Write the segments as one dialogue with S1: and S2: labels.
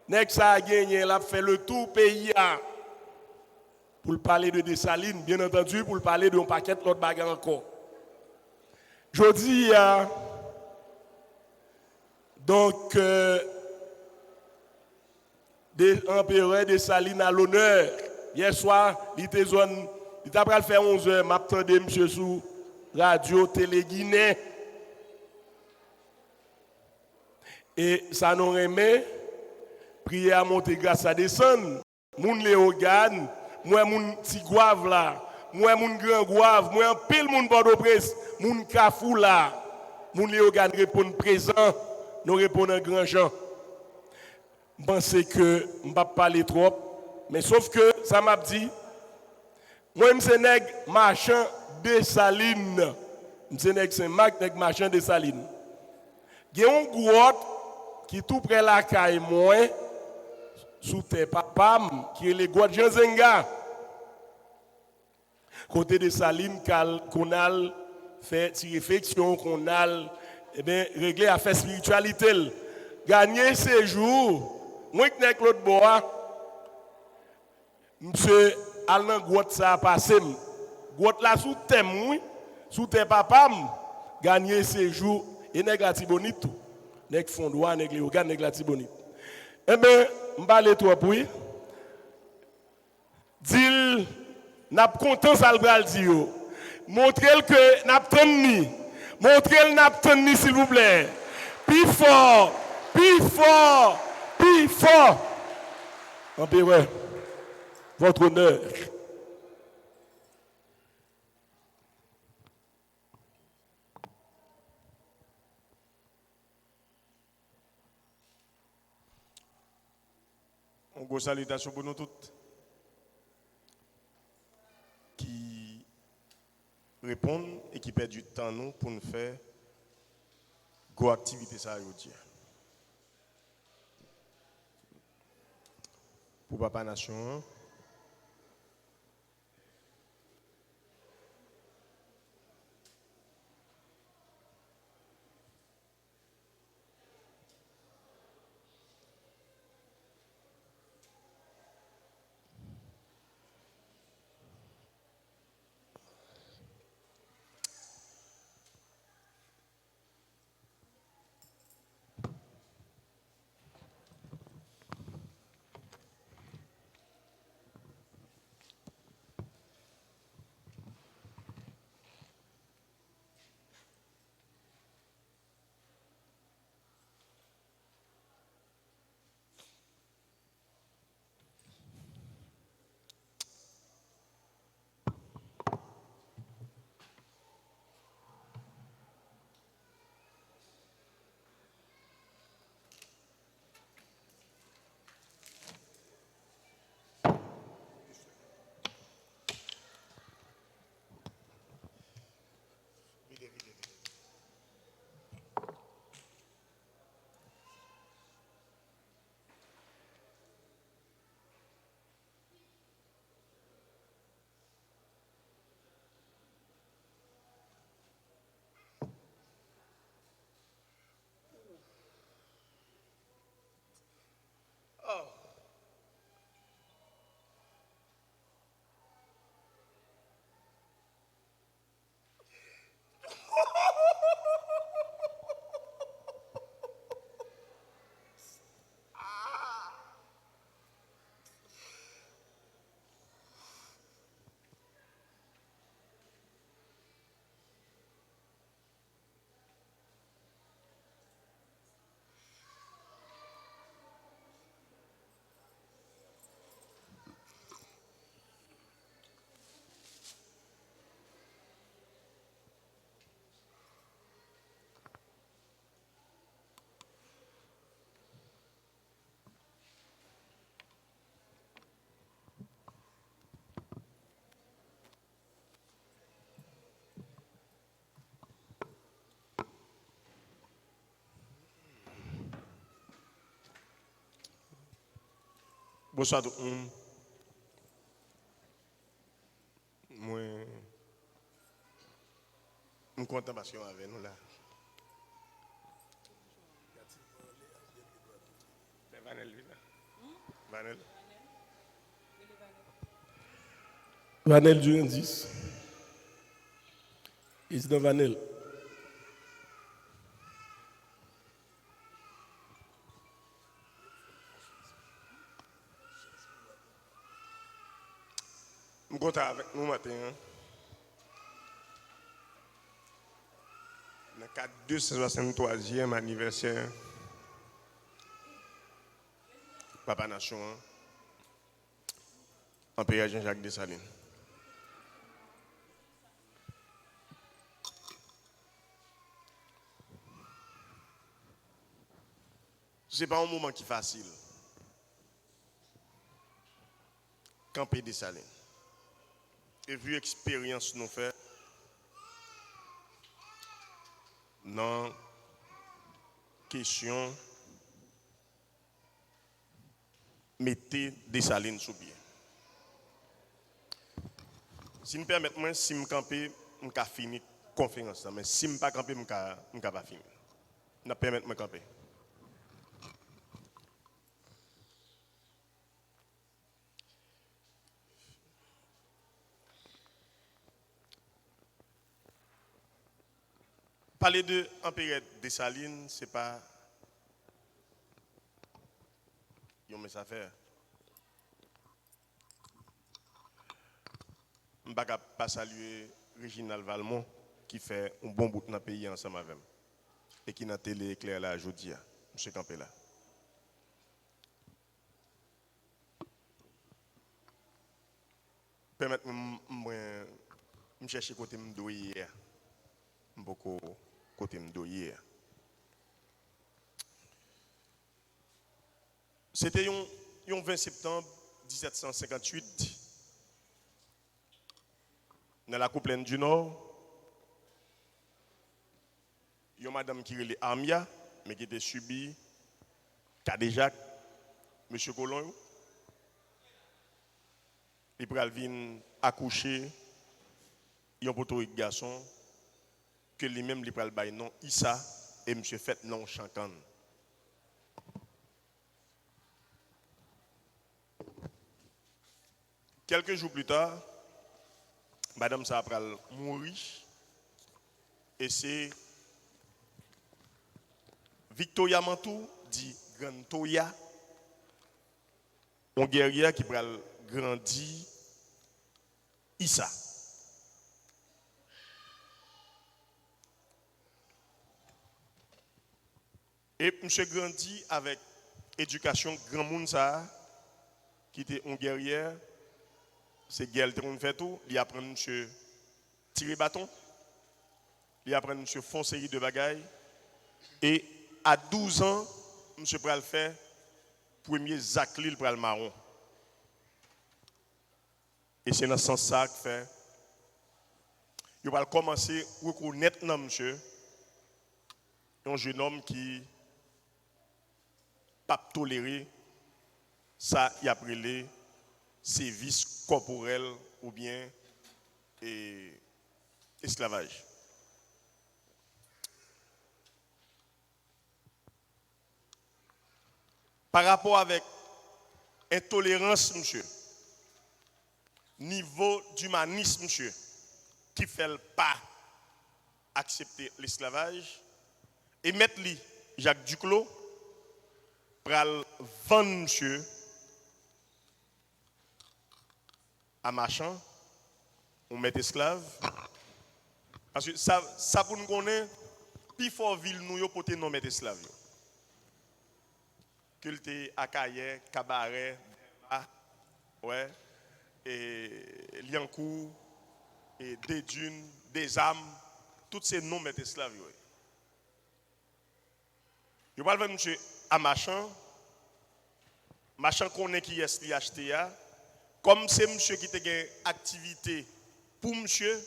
S1: Nèg ça a gagné, il a fait le tout pays pour parler de Dessalines, bien entendu, pour parler d'un paquet d'autres bagages encore. Je dis, donc, empereur Dessalines à l'honneur. Hier soir, il était zone, il a fait 11h, m'attendais monsieur sous radio, télé Guinée. Et ça nous remet, prier à monter grâce à descendre. Moun Léogane, moi moun Tigouave là, moi moun Grand Gouave, moi un pile moun Bordeaux-Presse, moun Kafou là. Moun Léogane répond présent, nous répondons grand Jean. Je pense que je ne vais pas parler trop, mais sauf que ça m'a dit, moi je suis nèg marchand Dessalines. Je suis nèg Saint-Marc, nèg marchand Dessalines. Il y a un grotte qui est tout près de la caille moi, sous tes papam, qui est le grotte Jean Zenga. Côté de Salines, qu'on a fait réflexion, qu'on a réglé à faire spiritualité. Gagner ces jours, moi qui n'ai que l'autre bois, monsieur, allant grotte ça a passé. Grotte là sous thème, sous tes papam, gagner ces jours, et n'est pas bonite tout. N'est fondois, n'est pas n'est pas bonite. Eh bien, je vais parler trop pour lui. Dis, n'a pas content ça le bral dire. Montrez que n'a pas tenu. Montrez n'a pas tenu s'il vous plaît. Plus fort, plus fort, plus fort. Empereur, votre honneur.
S2: Une salutation pour nous toutes qui répondent et qui perdent du temps nous pour nous faire go activité ça aujourd'hui. Pour Papa Nation, bonsoir tout le monde. Moi, je suis content parce qu'on est avec nous là. Vanel.
S1: Vanel Durandis. It's the Vanel.
S2: Je suis content avec nous matin. Dans le 263e anniversaire, Papa Nation, Empereur Jean-Jacques Dessalines. Ce n'est pas un moment qui est facile. Camper Dessalines. Et vu l'expérience nous fait, dans question, mettez Dessalines sous pied. Si me permettez, moi, si me camper, je vais finir la conférence. Mais si je ne pas camper, je ne vais pas finir. Je vais permettre de me camper. Parler de Empereur Dessalines, ce n'est pas un message à faire. Je ne vais pas saluer Réginald Valmont qui fait un bon bout dans le pays ensemble avec moi. Et qui n'a télé éclair là aujourd'hui, M. Campé là. Permettez-moi de chercher côté de hier. Beaucoup côté de hier. C'était le 20 septembre 1758 dans la Couplaine du Nord. Il y a une madame qui est Armia, mais qui était subie, Kadejak, M. Colon. Il pral vin accoucher, il y a un poteau garçon, que lui-même il pral bay non Issa, et M. fait non Chancan. Quelques jours plus tard, madame sa pral mourir, et c'est Victoria Mantou, dit Grande Toya, un guerrier qui pral grandi Issa. Et monsieur grandi avec éducation grand monde ça qui était un guerrier, c'est guerre qui fait tout, il apprend monsieur tirer bâton, il apprend monsieur font série de bagailles et à 12 ans monsieur pral faire premier Zaclil pral marron. Et c'est dans ce sens ça que fait. Il va commencer à reconnaître monsieur un jeune homme qui pas tolérer ça y a appelé service corporel ou bien esclavage. Par rapport avec intolérance, monsieur, niveau d'humanisme, monsieur, qui fait pas accepter l'esclavage, et mettre lui, Jacques Duclos, pral vendre, monsieur, à marchand, on met esclave. Parce que ça pour nous connaître, plus fort ville nous pour nous mettre esclave. Que à Akaye, Cabaret, ouais, et Liancourt, et des dunes, des âmes, tous ces noms mettent esclaves. Je parle de monsieur à marchand connaît qui est li acheté. Comme c'est monsieur qui a une activité pour monsieur,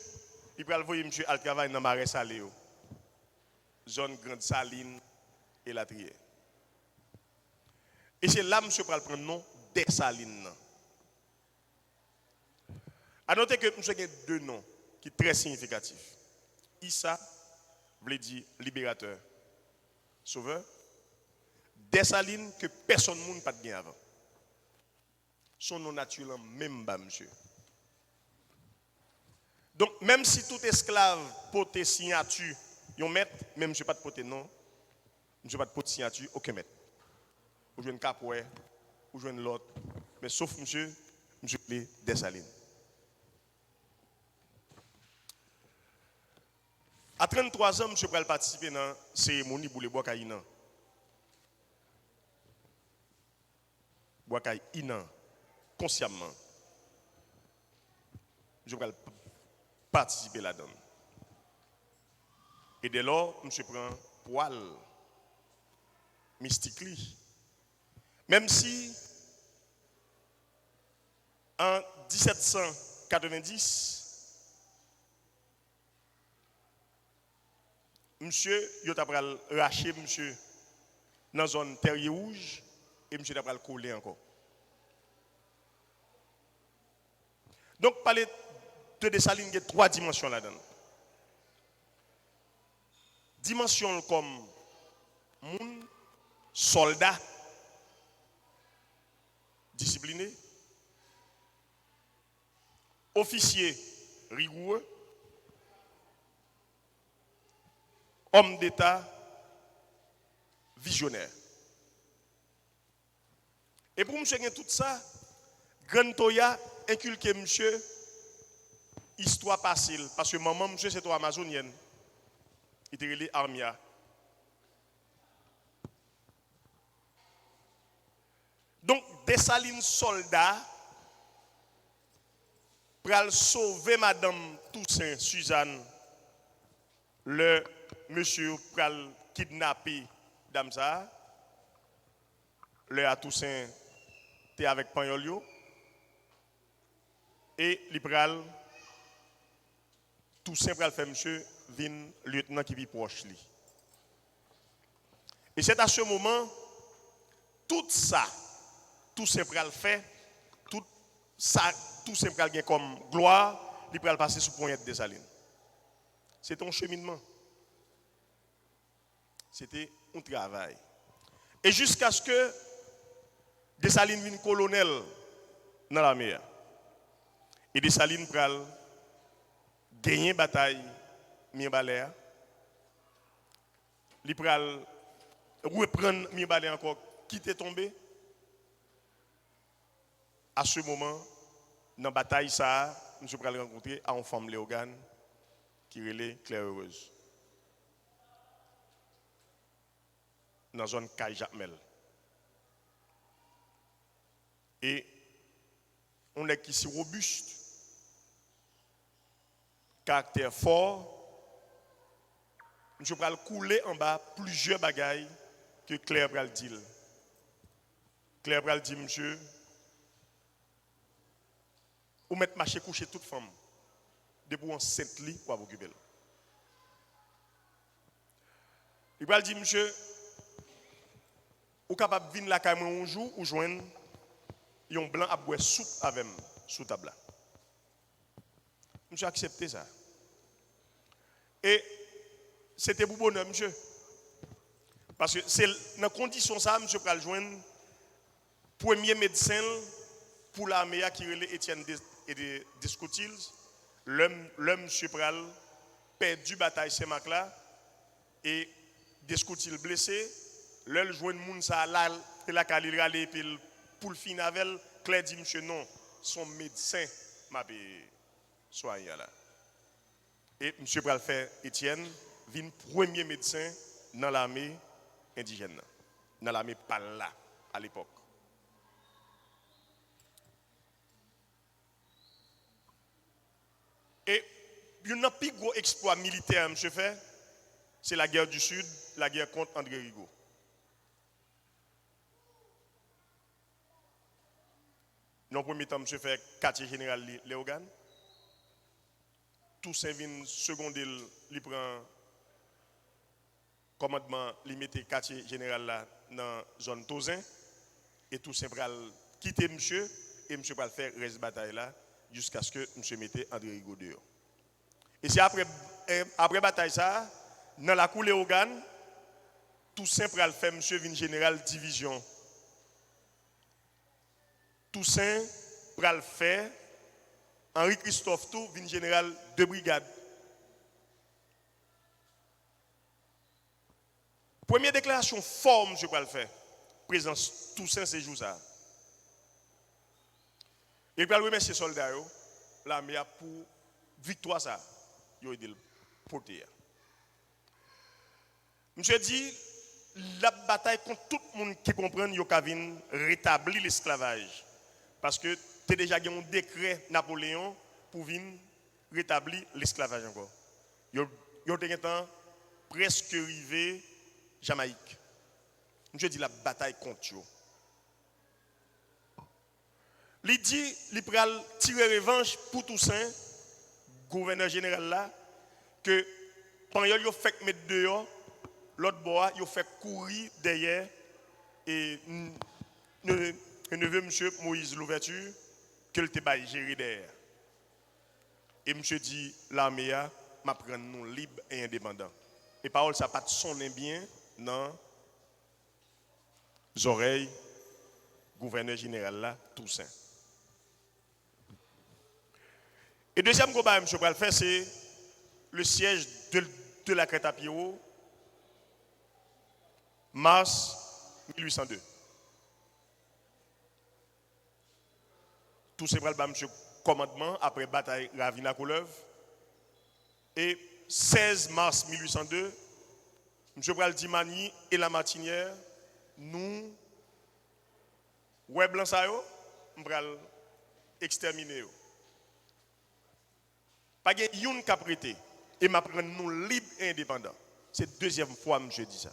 S2: il peut envoyer monsieur à travail dans Marais Salé, zone Grande Saline et la Trière. Et c'est là monsieur peut prendre le nom des Salines. À noter que monsieur a deux noms qui sont très significatifs. Issa veut dire libérateur, sauveur. Des Salines que personne ne peut pas gagner avant. son nom naturel même bas, monsieur. Donc, même si tout esclave porte signature, yon maître, même monsieur pas de porter non, monsieur pas de porter signature, aucun maître. Ou jouez un capoué, ou jouez l'autre, mais sauf monsieur les Dessalines. À 33 ans, monsieur pourrait participer dans la cérémonie pour les Bois Inan. Bois Inan, consciemment. Je pourrais participer là-dedans. Et dès lors, monsieur prend poil mystique. Même si en 1790, monsieur, il a raché monsieur dans la zone terrier rouge et monsieur a collé encore. Donc, parler de Dessalines, il y a 3 dimensions là-dedans. Dimension comme moun, soldat, discipliné, officier rigoureux, homme d'État visionnaire. Et pour monsieur tout ça, Grand Toya inculqué monsieur histoire passée parce que maman monsieur c'est toi amazonienne. Il était relé Armia. Donc Dessalines soldat pral sauver madame Toussaint Suzanne le monsieur pral kidnapper dame ça le à Toussaint t'es avec Pagnolio et li pral Toussaint pral faire monsieur vin lieutenant qui vit proche li. Et c'est à ce moment tout ça Toussaint pral fait tout ça Toussaint pral gain comme gloire, li pral passer sous poignette de Dessalines. C'est ton cheminement. C'était un travail. Et jusqu'à ce que Dessalines vienne colonel dans la mer. Et Dessalines pral gagner bataille Mirbalais. Li pral reprendre Mirbalais encore quitter tombé. À ce moment dans la bataille ça, nous pral rencontrer à une femme Léogane qui relait Claire Heureuse. Dans la zone Caille Jacmel. Et on est qui si robuste, caractère fort, je vais couler en bas plusieurs bagailles que Claire va dire. Claire va dire, monsieur, ou mettre marché coucher toute femme, depuis un saint lit pour occuper. Il va dire, monsieur, ou capable de venir la caméra un jour ou joindre un blanc à boire soupe avec moi sous table. Monsieur a accepté ça. Et c'était pour bonheur, monsieur. Parce que c'est dans condition ça, monsieur va joindre premier médecin pour l'armée qui relève Étienne Descoutils. L'homme monsieur pral perdu bataille Saint-Marc là et Descoutils blessé. L'homme joint moun ça là la calil rale puis pour le fin avec Claire dit monsieur non, son médecin m'a soigné là. Et monsieur pral faire Étienne vient premier médecin dans l'armée indigène, dans l'armée Palla à l'époque. Et un plus gros exploit militaire monsieur fait, c'est la guerre du Sud, la guerre contre André Rigaud. Dans le premier temps, monsieur fait quartier général Léogane. Toussaint vient secondaire, il prend commandement, il met quartier général là dans la zone Tozin. Et Toussaint pral quitter monsieur et monsieur pral faire reste bataille là jusqu'à ce que monsieur mette André Rigaud dehors. Et c'est après bataille ça, dans la cour Léogane, Toussaint pral faire monsieur vin général division. Toussaint pral faire Henri Christophe tout vin général de brigade. Première déclaration forme je vais le faire. Présence Toussaint ces jours ça. Et puis remercier soldats l'armée pour victoire ça. Yo aidé le porter. Monsieur dit la bataille contre tout le monde qui comprend yo ka vinn rétablir l'esclavage parce que tu déjà gagné un décret Napoléon pour venir rétablir l'esclavage encore. Yo te temps presque arrivé Jamaïque. Je dis la bataille contre eux. Il dit, il pral tirer revanche pour Toussaint, gouverneur général là, que pendant qu'il a fait mettre dehors, l'autre bois, il a fait courir derrière et neveu monsieur Moïse l'ouverture, que le te gérer derrière. Et monsieur dit, l'armée m'a prendre nous libre et indépendant. Et parole ça pas sonner bien dans les oreilles gouverneur général là Toussaint. Et deuxième combat que je vais faire c'est le siège de la Crête à Pierrot mars 1802. Toussaint va le commandement après bataille Ravina-Couleuvre et 16 mars 1802 M. Pral Dimani et la Martinière, nous, ouais blanc ça yo, m'pral exterminer yo. Pas gen youn ka prêté et m'a prendre nous libres et indépendants. C'est deuxième fois que je dis ça.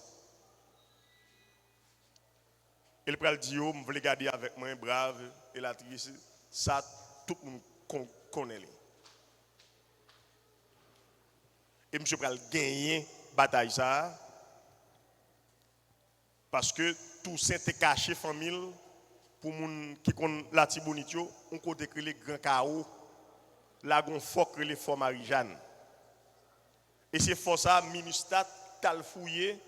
S2: Et le pral dit yo, m'vle garder avec moi brave et la triste, ça tout le monde connaît. Et M. Pral gagner bataille ça. Parce que tout ça est caché famille pour les gens qui connaissent la Tibonitio, on côté que les grands chaos, la gon fort que les forts Marie-Jeanne. Et c'est pour ça Ministat t'a fouillé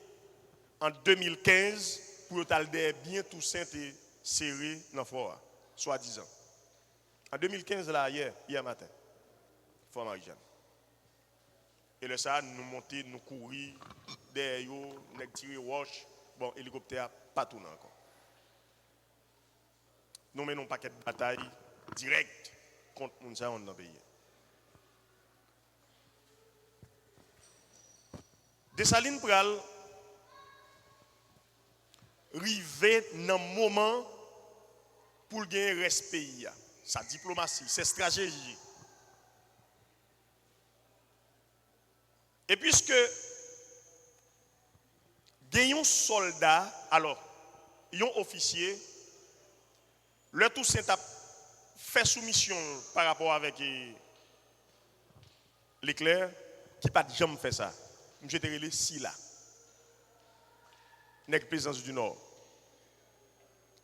S2: en 2015 pour t'a bien tout ça est serré dans fort soi-disant. En 2015 là hier matin. Fort Marie-Jeanne. Et le ça nous monter, nous courir derrière yo, nous tirer roche. Bon, hélicoptère, pas tout encore. Nous menons un paquet de bataille direct contre les gens dans le pays. Dessalines pral rivé dans un moment pour gagner respect. Sa diplomatie, sa stratégie. Et puisque gagnons soldat, alors, un officier, le Toussaint a fait soumission par rapport avec l'éclair, qui n'a pas jamais fait ça. Je te relais Silla, n'est présence du Nord.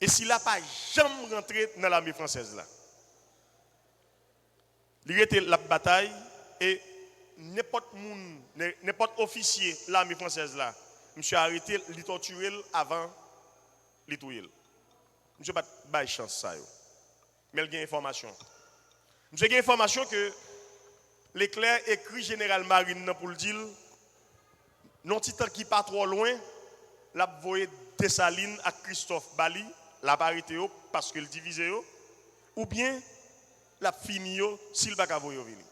S2: Et Silla n'a pas jamais rentré dans l'armée française là. Il était la bataille et n'importe officier de l'armée française là. Monsieur a arrêté, il torturé avant de tuer. Monsieur n'a pas de chance ça. Mais il y a information. Monsieur a information que l'éclair écrit général Marine pour le dire, non titan qui pas trop loin, l'a voyé Dessalines à Christophe Bali, l'a arrêté parce que le divisé ou bien l'a fini s'il va voyer venir.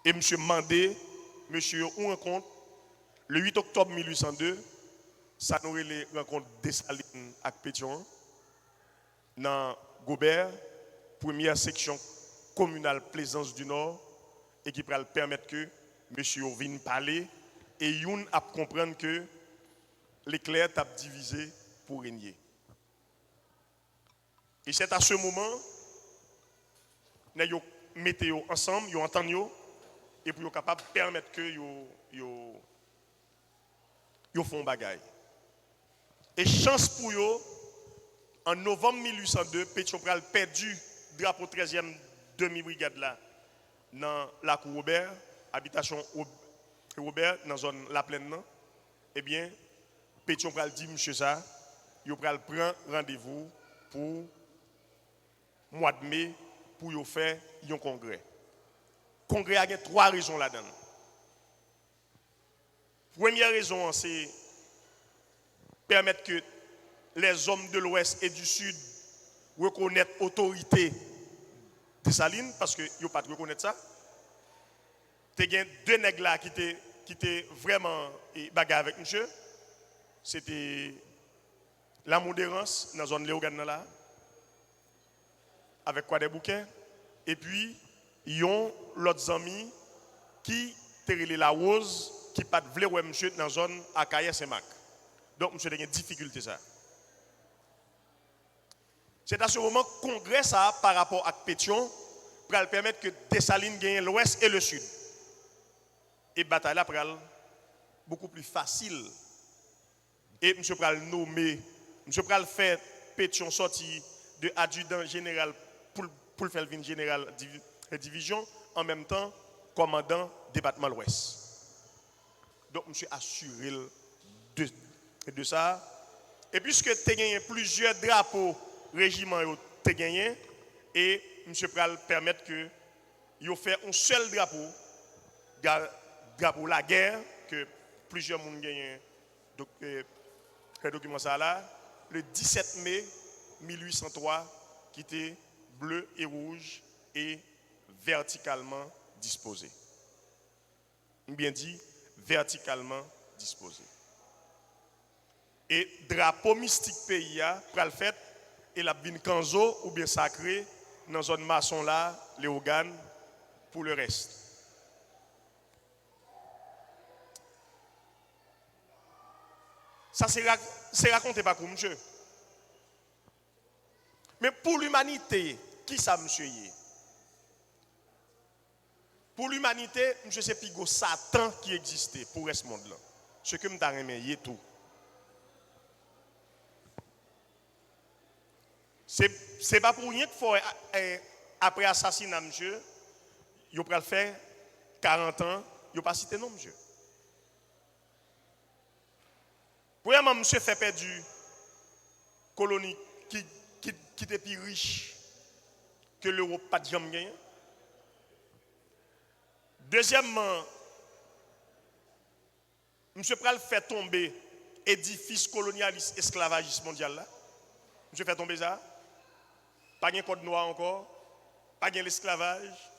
S2: Et monsieur mandé, monsieur on rencontre le 8 octobre 1802, ça nous les rencontres Dessalines avec Pétion dans Gobert, première section communale Plaisance du Nord, et qui va permettre que monsieur vienne parler et Youn a comprendre que l'éclair t'a divisé pour régner. Et c'est à ce moment, nous mettons ensemble, nous entendons, et pour être capable de permettre que ils font bagaille. Et chance pour eux, en novembre 1802, Pétion-Pral perdu le drapeau 13e demi-brigade là, dans la cour Robert, habitation Robert, dans la zone La Plaine. Eh bien, Pétion-Pral dit, monsieur ça, il prend rendez-vous pour mois de mai pour y faire un congrès. Le congrès a 3 raisons là-dedans. Première raison, c'est permettre que les hommes de l'Ouest et du Sud reconnaissent l'autorité de Saline, parce qu'ils n'ont pas de reconnaître ça. Il y a 2 nègres là qui étaient vraiment bagarre avec monsieur. C'était la modérance dans la zone Léogane là, avec quoi des bouquets. Et puis, ils ont l'autre ami qui était la rose, qui pas voulu voir monsieur dans la zone à Saint-Marc. Donc, monsieur a une difficulté ça. C'est à ce moment que le congrès ça, par rapport à Pétion, pour permettre que Dessalines gagne l'ouest et le sud. Et bataille là pral beaucoup plus facile. Et monsieur pral nommer, monsieur pral faire Pétion sorti de adjudant général pour le faire venir général de division, en même temps commandant département l'ouest. Donc monsieur assuré de ça. Et puisque tu as gagné plusieurs drapeaux régiments, tu as gagné, et monsieur pral permettre que il fait un seul drapeau la guerre, que plusieurs monde gagnent document ça là, le 17 mai 1803, qui était bleu et rouge et verticalement disposé. Bien dit, verticalement disposé. Et drapeau mystique pays pour le fait, et la bin kanzo ou bien sacré dans la zone maçon là, les organes pour le reste. Ça c'est raconté par monsieur. Mais pour l'humanité, qui ça monsieur y? Pour l'humanité, monsieur c'est pigo Satan qui existait pour ce monde là. Ce que m'ta remercié tout. C'est pas pour rien qu'il faut après assassinat monsieur, il va faire 40 ans, il pas cité non monsieur. Premièrement, monsieur fait perdu colonie qui était plus riche que l'Europe pas de jamais gagné. Deuxièmement, monsieur pral fait tomber édifice colonialiste esclavagiste mondial là. Monsieur fait tomber ça. Pas de code noir encore, pas de l'esclavage.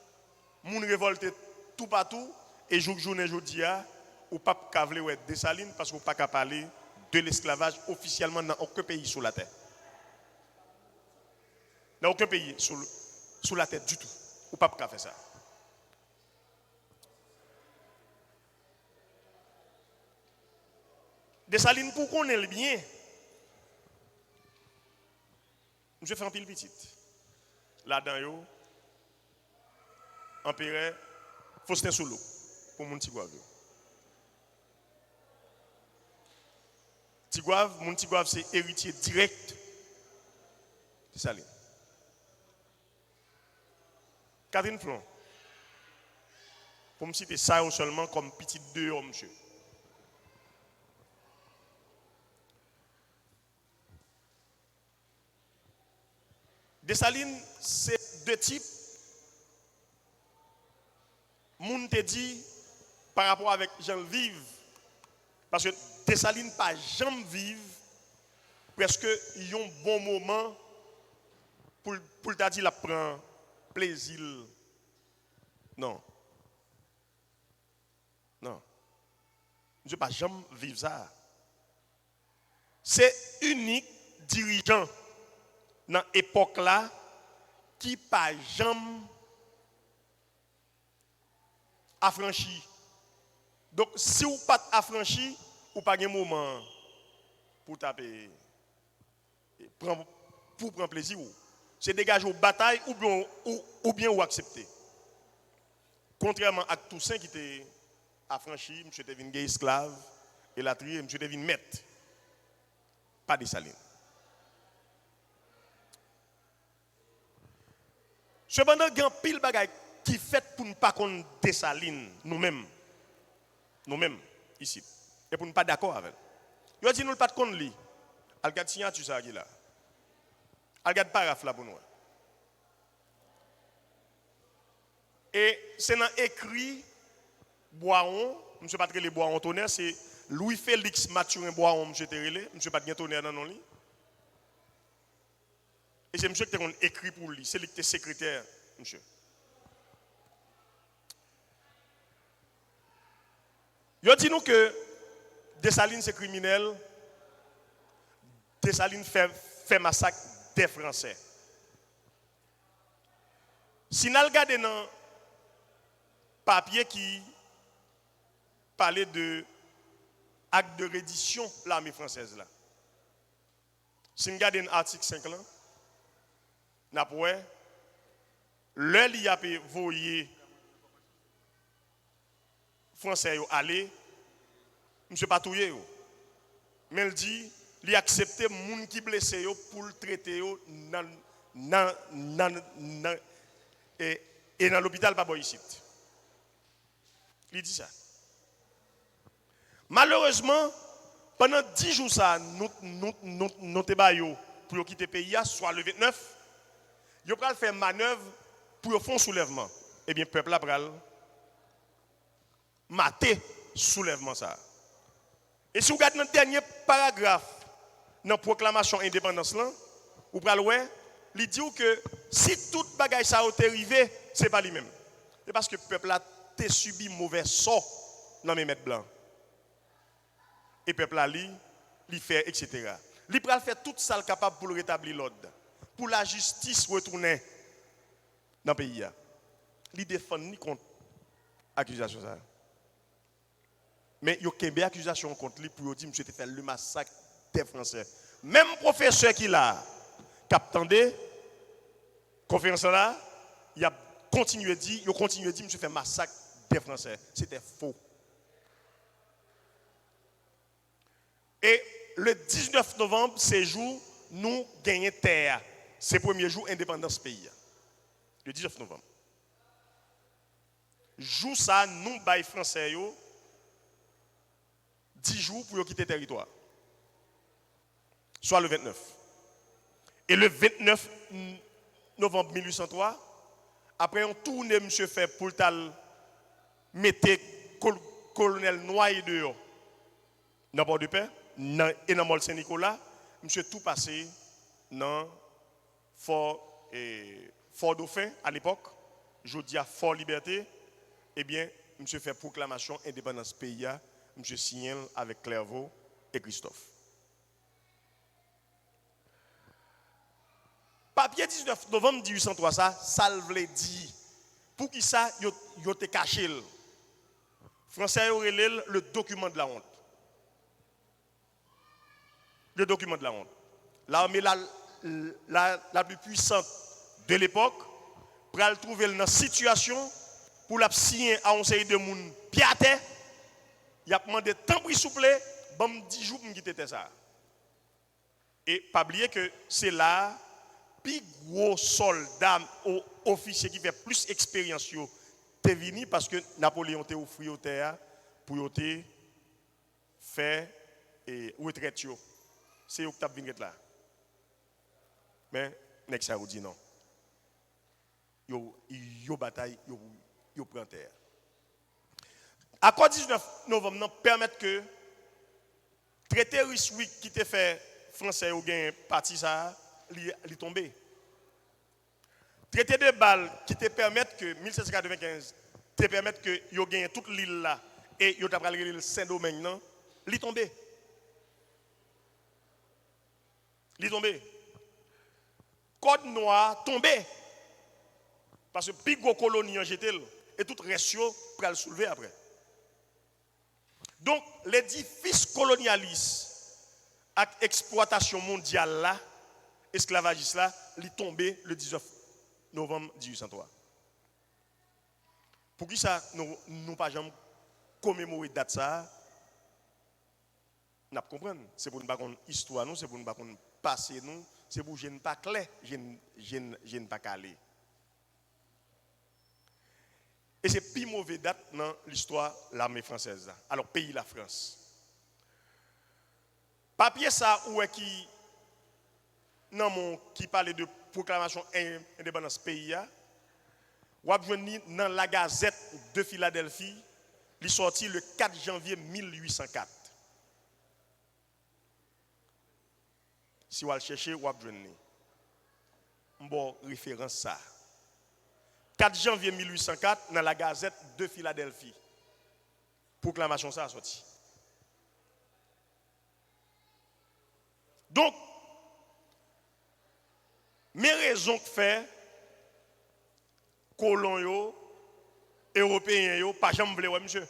S2: Moun révolté tout partout et journée jodi a ou pas kavle ou être Dessalines parce qu'on pas qu'à parler de l'esclavage officiellement dans aucun pays sur la terre. Dans aucun pays sur la terre du tout. Ou pas qu'à faire ça. Dessalines pour qu'on ait le bien. Je fais un pile petit. Là-dedans, yo, empire, Faustin sous l'eau pour mon Tigouave. Mon Tigouave, c'est héritier direct de Saline. Catherine Flon, pour me citer ça seulement comme petit deux hommes, monsieur. Dessalines, c'est 2 types. Moun te dit par rapport avec Jean Vive. Parce que Dessalines pas jamais vivre presque un bon moment pour t'a dit la prend plaisir. Non. Non. Je pas jamais vivre ça. C'est unique dirigeant dans l'époque là, qui pas jamais affranchi. Donc, si vous pas affranchi, vous pas de moment pour taper, pour prendre plaisir. C'est dégager aux batailles ou bien ou accepter. Contrairement à Toussaint qui était affranchi, M. devine esclave, et la trier, M. devine maître. Pas Dessalines. Cependant, il y a un pile bagay qui fait pour ne pas qu'on Dessalines nous-mêmes, ici, et pour ne pas d'accord avec. Il dit nous pas de qu'on lit. Al gade signature ça là. Al gade paraphe là pour nous. Et c'est dans écrit Boiron, monsieur pas les Boiron tonnerre, c'est Louis-Félix Mathurin Boiron, monsieur Terrelé, monsieur pas de tonnerre dans non li. Et c'est monsieur qui a écrit pour lui, c'est lui qui était secrétaire, monsieur. Yo dit nous que Dessalines c'est criminel, Dessalines fait massacre des Français. Si nous regardons dans le papier qui parlait de acte de reddition de l'armée française, là. Si nous regardons l'article 5, là, nous avons le l'IAP voyé français aller, monsieur Patouye, mais il dit, il accepte les gens qui blessé pour le traiter et dans l'hôpital pas ici. Il dit ça. Malheureusement, pendant 10 jours ça, nous te pour quitter le pays, soit le 29, ils vont faire manœuvre pour faire un soulèvement. Eh bien, le peuple a maté soulèvement ça. Et si vous regardez dans le dernier paragraphe dans la proclamation d'indépendance, vous pouvez voir, il dit que si toute bagaille ça a été arrivé, ce n'est pas lui-même. C'est parce que le peuple a subi mauvais sort dans mes maîtres blancs. Et le peuple a li fait, etc. Il peut faire tout ça capable pour rétablir l'ordre, pour la justice retourner dans le pays. Il défend ni contre l'accusation. Mais il y a une accusation contre lui pour dire que monsieur fait le massacre des Français. Même professeur qui l'a capté, conférence là, il a continué à dire, que monsieur fait massacre des Français. C'était faux. Et le 19 novembre, c'est jour nous gagnons terre. C'est le premier jour indépendance pays. Le 19 novembre. Jour ça, nous bail français 10 jours pour quitter le territoire. Soit le 29. Et le 29 novembre 1803, après on tourne, monsieur fait pour mettre colonel noyé dehors dans Port de Paix et dans Mol Saint-Nicolas, monsieur tout passé dans Fort Dauphin à l'époque, je dis à Fort Liberté, eh bien, monsieur fait proclamation indépendance pays, monsieur signe avec Clairvaux et Christophe. Papier 19 novembre 1803, ça le dit. Pour qui ça, yo te caché. Français aurait le document de la honte. Le document de la honte. L'armée la plus puissante de l'époque, pour le trouver dans une situation pour la signer à un série de monde piaté, il a demandé temps pour souple, bon 10 jours pour quitter ça. Et pas oublier que c'est là plus gros soldats ou officiers qui fait plus expérience t'es venu parce que Napoléon t'a offert au terre pour te faire retraite. C'est eux qui t'as venu là. Mais nek ça dit non. Yo bataille, yo prend terre. Accord 19 novembre permet que traité Ryswick qui te fait français ou gain parti ça li tombé. Traité de Bâle qui te permet que 1795 te permet que yo gagne toute l'île là et yo t'a pral l'île Saint-Domingue non, li tombé. Li tombé. Code noir tombé. Parce que plus gros colonie en jeté et tout reste pour le soulever après. Donc l'édifice colonialiste avec exploitation mondiale là, esclavagiste là, il est tombé le 19 novembre 1803. Pour qui ça nous pas jamais commémorer date ça? N'a comprendre, c'est pour nous pas connaître histoire nous, c'est pour nous pas connaître passé nous, c'est pour ne pas clair, je ne pas calé. Et c'est plus mauvaise date dans l'histoire de l'armée française. Alors, pays la France. Papier ça, où est qui parlait de proclamation indépendance pays, Ou avez dans la Gazette de Philadelphie, il est sorti le 4 janvier 1804. Si vous allez chercher, vous avez bon référence ça. 4 janvier 1804 dans la Gazette de Philadelphie. Proclamation ça a sorti. Donc, mes raisons que fait colons yo, européens yo, pas jamais voulu monsieur.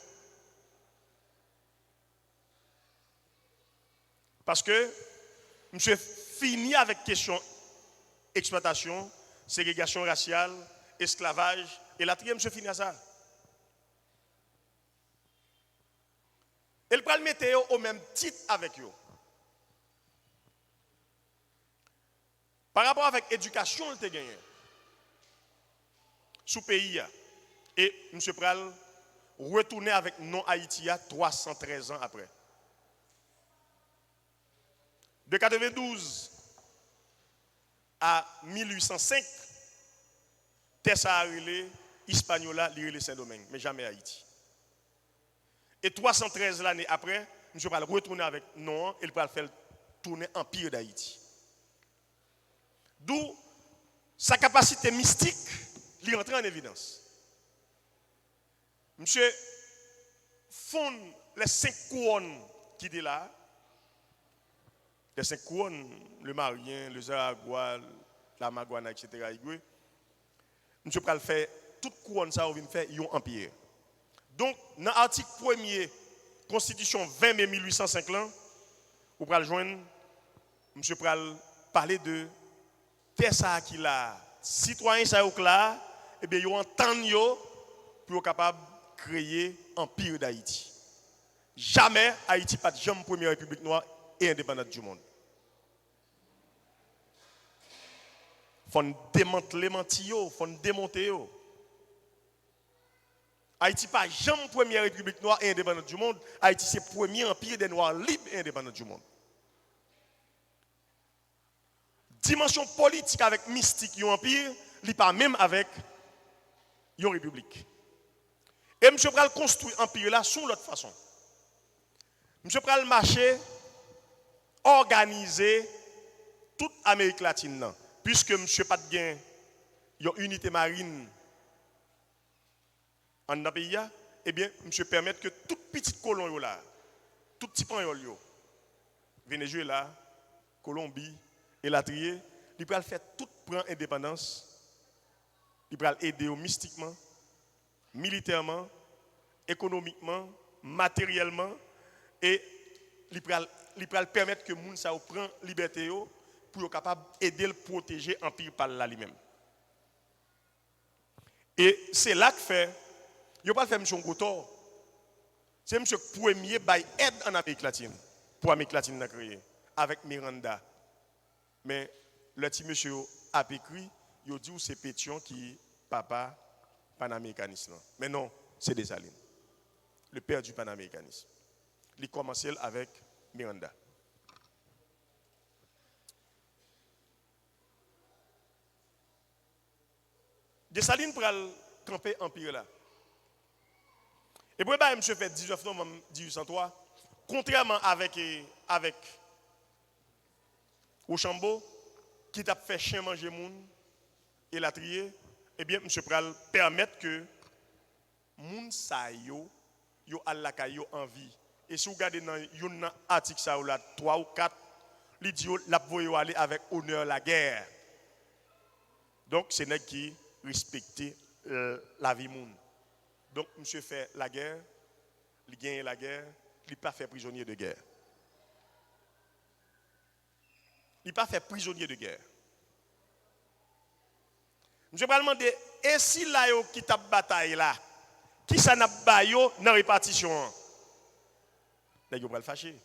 S2: Parce que monsieur fini avec question exploitation, ségrégation raciale, esclavage et la trième monsieur fini à ça. Et le pral mettre au même titre avec eux. Par rapport avec l'éducation, il a gagné. Sous pays. Et M. Pral retourné avec non Haïti 313 ans après. De 92 à 1805, Tessa a relé, Hispaniola, l'Irélé Saint-Domingue, mais jamais Haïti. Et 313 l'année après, M. Pral retourné avec non et il va faire tourner empire d'Haïti. D'où sa capacité mystique lui rentre en évidence. Monsieur fonde les 5 couronnes qui étaient là. Les 5 couronnes, le Marien, le Zaragua, la Maguana, etc. Monsieur pral fait toute couronne ça, on vient faire un empire. Donc, dans l'article 1er, Constitution 20 mai 1805, vous pral joindre, monsieur pral parler de ça qui là, citoyens ça là, et bien ils entendent yo pour être capable de créer empire d'Haïti. Jamais Haïti pas jamais première république noire et indépendante du monde. Faut démanteler mentio, faut démonter yo. Haïti pas jamais première république noire et indépendante du monde. Haïti c'est premier empire des noirs libres et indépendants du monde. Dimension politique avec mystique, un empire, il n'est pas même avec une république. Et M. Pral construit l'empire là sous l'autre façon. M. Pral marcher, organiser toute l'Amérique latine. Puisque M. pas de gain, il y a une unité marine en un pays, eh bien, M. permet que tout petit colon là, tout petit pan yo, Venezuela, Colombie, et la trier, il peut faire tout prendre indépendance, il peut aider mystiquement, militairement, économiquement, matériellement, et il peut permettre que moun sa prend liberté pour être capable d'aider le protéger empire par là lui-même. Et c'est là que fait, il ne pas faire M. Gotor, c'est M. premier bail aide en Amérique latine, pour Amérique latine n'a créé, avec Miranda. Mais le petit monsieur a écrit, il dit que c'est Pétion qui papa panaméricanisme. Mais non, c'est Dessalines, le père du panaméricanisme. Il commence avec Miranda. Dessalines pour camper empire là. Et pour ça, monsieur fait 19 novembre 1803, contrairement avec Rochambeau, qui t'a fait chien manger moun et la trier, eh bien, monsieur pral permettre que moun sa yo alla kayo en vie. Et si vous regardez dans un article ça là 3 ou 4, il dit la voyo aller avec honneur la guerre. Donc c'est nèg qui respecter la vie moun. Donc monsieur fait la guerre, il gagne la guerre, il pas fait prisonnier de guerre. Il n'est pas fait prisonnier de guerre. Je vais demander, et si là, qui t'a bataille là, qui ça n'a pas dans la répartition? Là, il va le fâcher.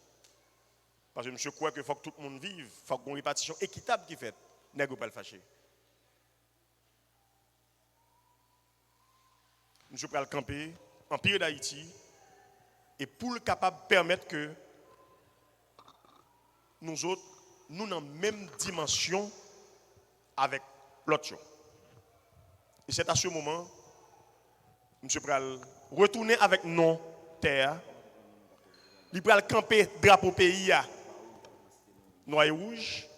S2: Parce que monsieur croit qu'il faut que tout le monde vive, il faut qu'il y ait une répartition équitable qui fait. Il ne va pas le fâcher. Monsieur va le camper, empire d'Haïti, et pour le capable de permettre que nous autres, nous dans la même dimension avec l'autre. Et c'est à ce moment monsieur pral retourner avec non terre. Il pral camper drapeau pays noir et rouge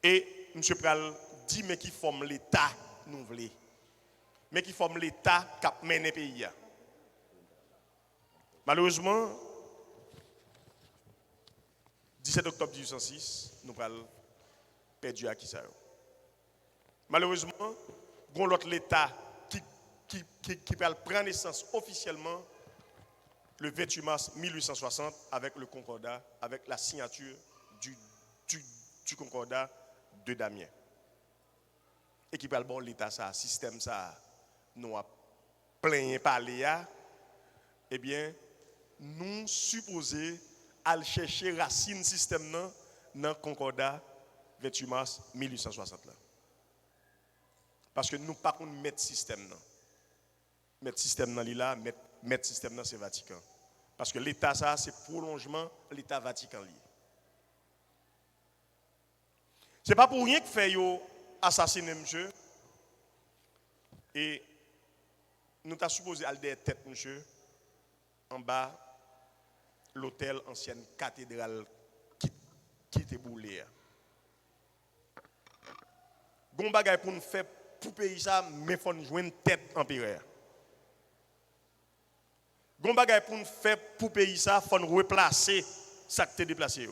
S2: et monsieur pral dit mais qui forme l'état nous voulons. Mais qui forme l'état qui mène le pays. Malheureusement 17 octobre 1806 nous pral perdu à qui ça. Malheureusement, gon l'autre l'État qui va prendre naissance officiellement le 28 mars 1860 avec le concordat, avec la signature du concordat de Damien. Et qui parle bon l'État ça, système ça, nous a plein parler eh bien, nous supposons aller chercher racine système dans le concordat 28 mars 1860 là. Parce que nous ne pouvons pas mettre système. Mettre système dans l'île, mettre système dans c'est Vatican. Parce que l'État, ça, c'est prolongement l'État Vatican. Ce n'est pas pour rien que fait assassiner monsieur. Et nous avons supposé aller des têtes, monsieur, en bas, l'hôtel ancienne cathédrale qui était boulée. Gon bagay pour nous faire pour pays ça, mais faut nous jouer une tête empire. Gon bagay pour nous faire pour pays ça, faut nous replacer ça qui est déplacé.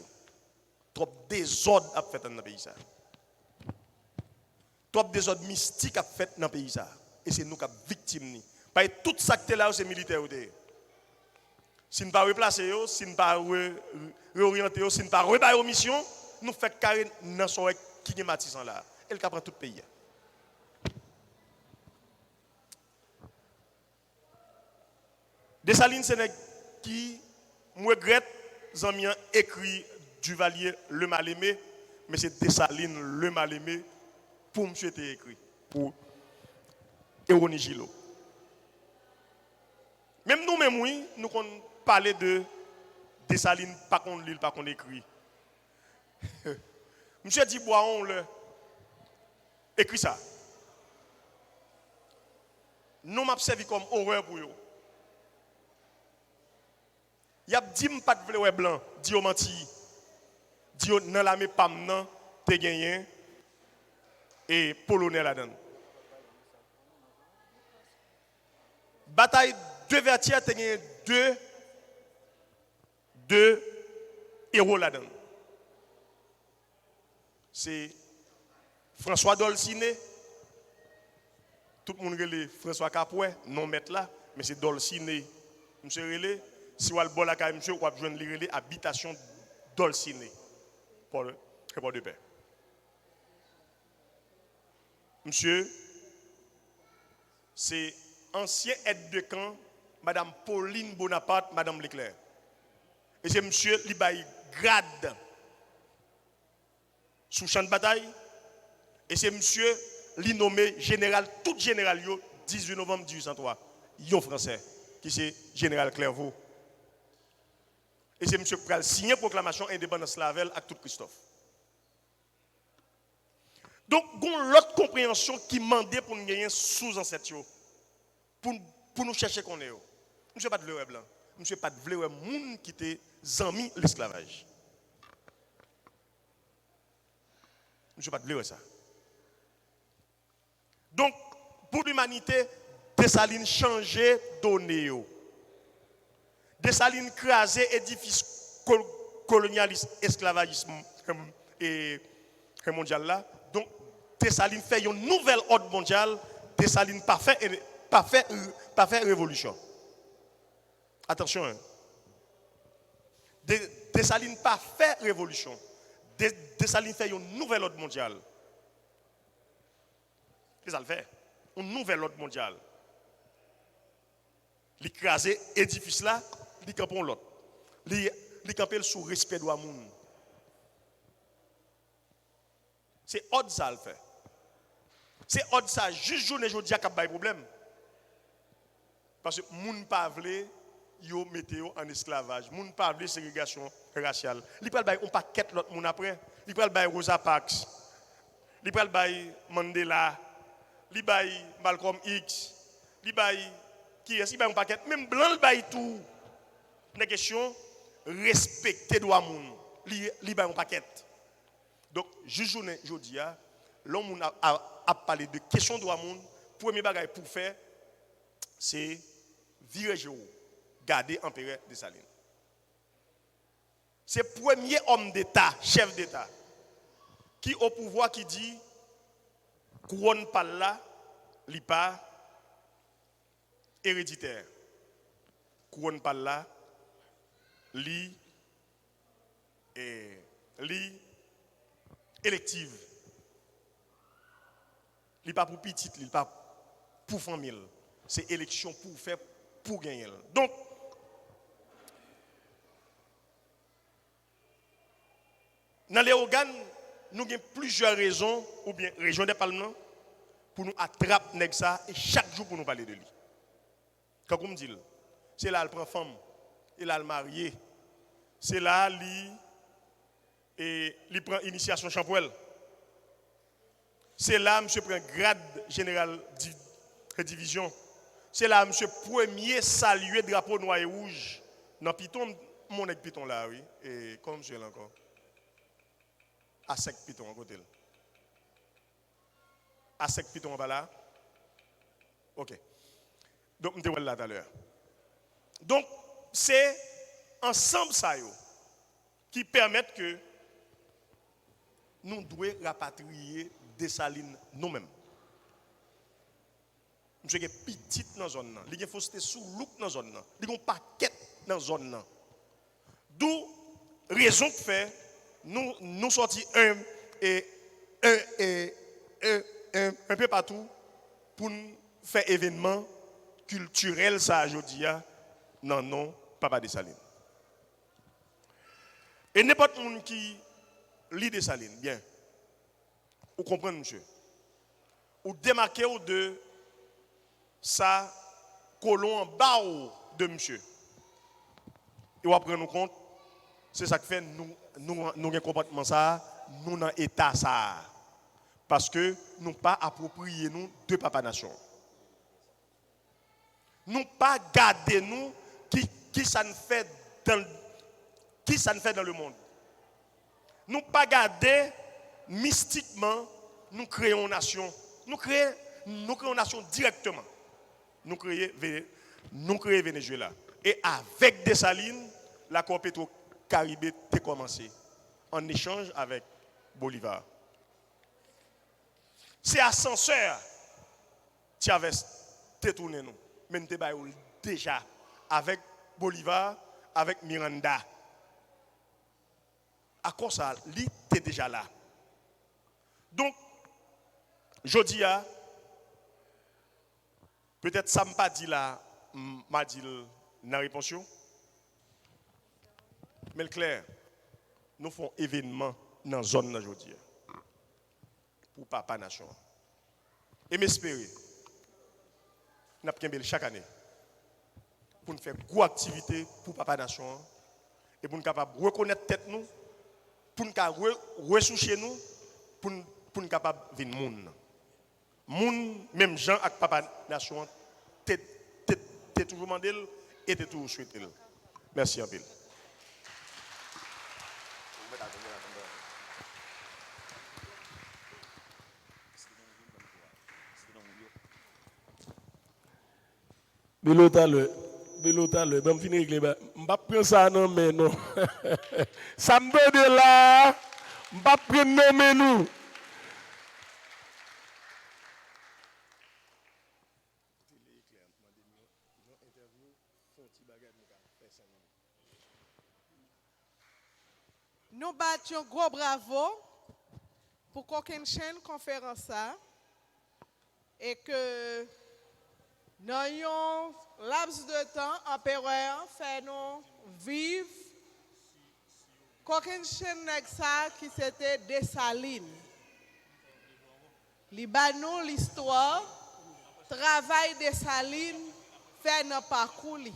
S2: Trop désordre a fait dans le pays ça. Trop désordre mystique a fait dans le pays ça. Et c'est nous qui sommes victimes. Parce que tout ça qui est là, c'est militaire. Si nous ne pas replacer, si nous ne pas réorienter, si nous ne pas rebailler aux missions, nous faisons carré dans son qui est matissant là. Et le prend tout le pays. Dessalines, c'est qui, je regrette, Zamien écrit Duvalier le mal-aimé, mais c'est Dessalines le mal-aimé pour monsieur était écrit, pour Héronie Gillot. Même nous-mêmes, oui, nous parlons de Dessalines, pas qu'on lit, pas qu'on écrit. Monsieur dit, on le écrit ça. Nous m'a servi comme horreur pour eux. Il y a dit pas de bleu blanc, dit au menti. Dit dans la main pam nan te gagné et polonais là-dedans. Bataille de Vertières te gagné deux héros là-dedans. C'est François Dolciné. Tout le monde relève François Capoué, non mettre là, mais c'est Dolciné. Monsieur relève, si vous allez à la monsieur, vous avez besoin de relève habitation Dolciné pour le report de paix. Monsieur, c'est ancien aide de camp, Madame Pauline Bonaparte, Madame Leclerc. Et c'est monsieur qui a grade sous champ de bataille. Et c'est monsieur qui nommé général, tout général, 18 novembre 1803. Yon français, qui c'est général Clairvaux. Et c'est monsieur qui a signé proclamation indépendance Lavelle avec tout Christophe. Donc, il y a l'autre compréhension qui demandait pour nous gagner sous ancêtre, pour nous chercher qu'on est. Monsieur pas de bleu blanc. Monsieur pas de bleu monde qui était zami l'esclavage. Monsieur pas de bleu ça. Donc, pour l'humanité, Dessalines changeait donné. Dessalines crasé édifice colonialiste, esclavagisme et mondial là. Donc, Dessalines fait une nouvelle ordre mondiale. Dessalines pas fait révolution. Attention. Hein. Dessalines pas fait révolution. Dessalines fait une nouvelle ordre mondiale. Qu'est-ce que ça le fait? Une nouvelle ordre mondiale. L'écraser édifice là, il campe l'autre. Il campe sous respect de l'homme. C'est ordre ça le fait. C'est ordre ça juste journée aujourd'hui qui a pas de problème. Parce que moun pa vle yo météo en esclavage. Moun pa vle ségrégation raciale. Li pral bay on paquet l'autre moun après. Li pral bay Rosa Parks. Li pral bay Mandela. Li bay Malcolm X. Li bay qui est si ben un paquet même blanc le bail tout. Une question respecter droit moun. Li ben un paquet. Donc juge journée jodi a l'homme a parlé de question droit moun, premier bagage pour faire c'est virer Géo, garder empereur Dessalines. C'est le premier homme d'État, chef d'État, qui au pouvoir qui dit couronne par là, li pas héréditaire. Couronne par là, li élective. Li pas pour petit, li pas pour famille. C'est élection pour faire, pour gagner. Donc, dans les organes, nous avons plusieurs raisons, ou bien régions des parlements, pour nous attraper ça et chaque jour pour nous parler de lui. Quand on me dit, c'est là, elle prend femme, et là, elle marie, c'est là, il prend initiation champouelle. C'est là, monsieur prend grade général de division. C'est là, monsieur premier salué drapeau noir et rouge. Dans Piton, mon avec Piton là, oui. Et comme monsieur là encore. À sec Piton à côté. À sec Piton en bas là. Ok. Donc, je vais là tout à l'heure. Donc, c'est ensemble ça qui permettent que nous devons rapatrier Dessalines nous-mêmes. Monsieur est petit dans la zone. Il faut rester sous look dans la zone. Il y a un paquet dans la zone. D'où raison que fait nous sortir un peu partout pour faire événement culturel ça aujourd'hui non non Papa Dessalines. Et n'importe qui qui lit Dessalines bien. Vous comprenez monsieur. Ou démarquez ou de ça colon en bas de monsieur. Et on prend nous compte, c'est ça qui fait nous un comportement ça, nous dans état ça. Parce que nous pas approprié nous de Papa Nation. Nous pas garder nous qui ça nous fait dans le monde. Nous pas garder mystiquement nous créons une nation. Nous créons une nation directement. Nous créons Venezuela. Et avec Dessalines, la compétition Caraïbe a commencé en échange avec Bolivar. C'est ascenseur Chavez détourné nous. Mais nous avons déjà avec Bolivar, avec Miranda. À quoi ça, il était déjà là. Donc, je dis peut-être ça ne m'a pas dit là, m'a dit dans la réponse. Mais le clair, nous faisons événement dans la zone aujourd'hui pour Papa Nation. Et m'espérer, nous avons chaque année pour nous faire une grosse activité pour Papa Nation et pour nous capables de reconnaître tête nous, pour nous capables de resoucher nous, pour nous capables de venir monde. Moun, même Jean avec Papa Nation, t'es toujours mandé et t'es toujours souhaité. Merci en pile.
S1: Bilota le, ben finir avec les bas. M'pas prendre ça non mais non. Ça me donne là, m'pas prendre non mais nous.
S3: Nous battions gros bravo pour qu'aucune chaîne conférence ça et que dans un laps de temps, empereur fait nous vivre qu'aucune chaîne ça qui c'était Dessalines. Li ba nous l'histoire, travail Dessalines fait dans parcours li.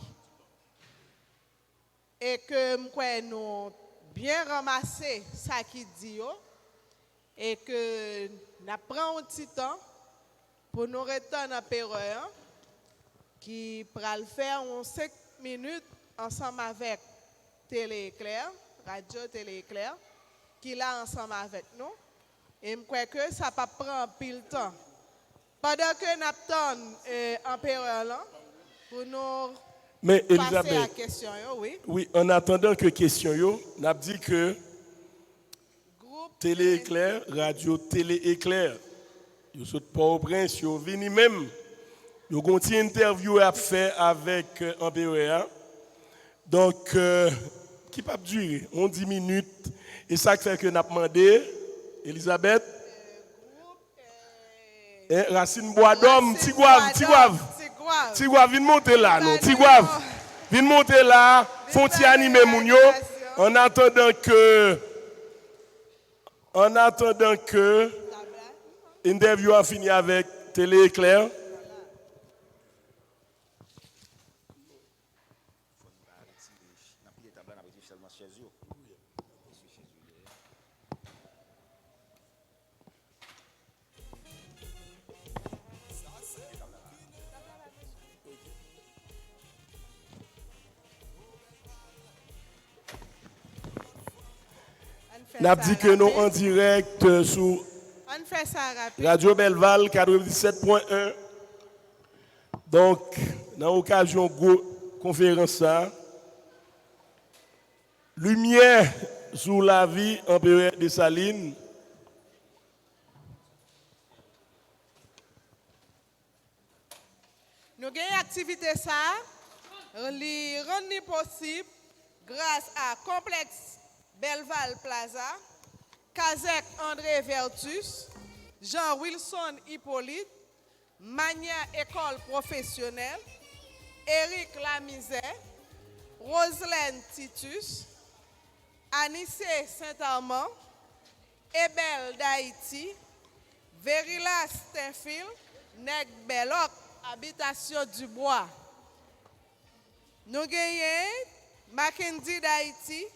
S3: Et que nous bien ramasser ça qui dit et que nous prenons un petit temps pour nous retourner à l'empereur qui pral faire en 5 minutes ensemble avec Télé Éclair, Radio Télé Éclair, qui là ensemble avec nous. Et je crois que ça va prendre pile temps. Pendant que nous attendons l'empereur là, pour nous
S1: Mais
S3: passer à la
S1: Elisabeth,
S3: question, oui.
S1: oui, en attendant que question yo, n'a dit que
S3: Groupe
S1: Télé Éclair, Radio Télé Éclair. Yo saute pas au prince, yo vini même. Yo continue interview à faire avec Empereur. Donc qui peut durer 10 minutes et ça fait que n'a demandé Elisabeth Racine Bois d'homme, Tigouave, viens monter là, non, Tigouave, viens monter là, faut-il animer Mounio, en attendant que l'interview a fini avec Télé Éclair. N'a dit que nous en direct sur
S3: On fait ça rapide.
S1: Radio Belval 97.1. Donc, dans l'occasion de la conférence, ça, lumière sur la vie Empereur Dessalines.
S3: Nous avons une activité ça, li rendre possible grâce à Complexe Belval Plaza, Kazek André Vertus, Jean Wilson Hippolyte, Mania École Professionnelle, Éric Lamizet, Roselaine Titus, Anissé Saint-Armand, Ebel d'Haïti, Verila Stenfield, Neg Belloc, Habitation du Bois. Nous gagnons Mackenzie d'Haïti,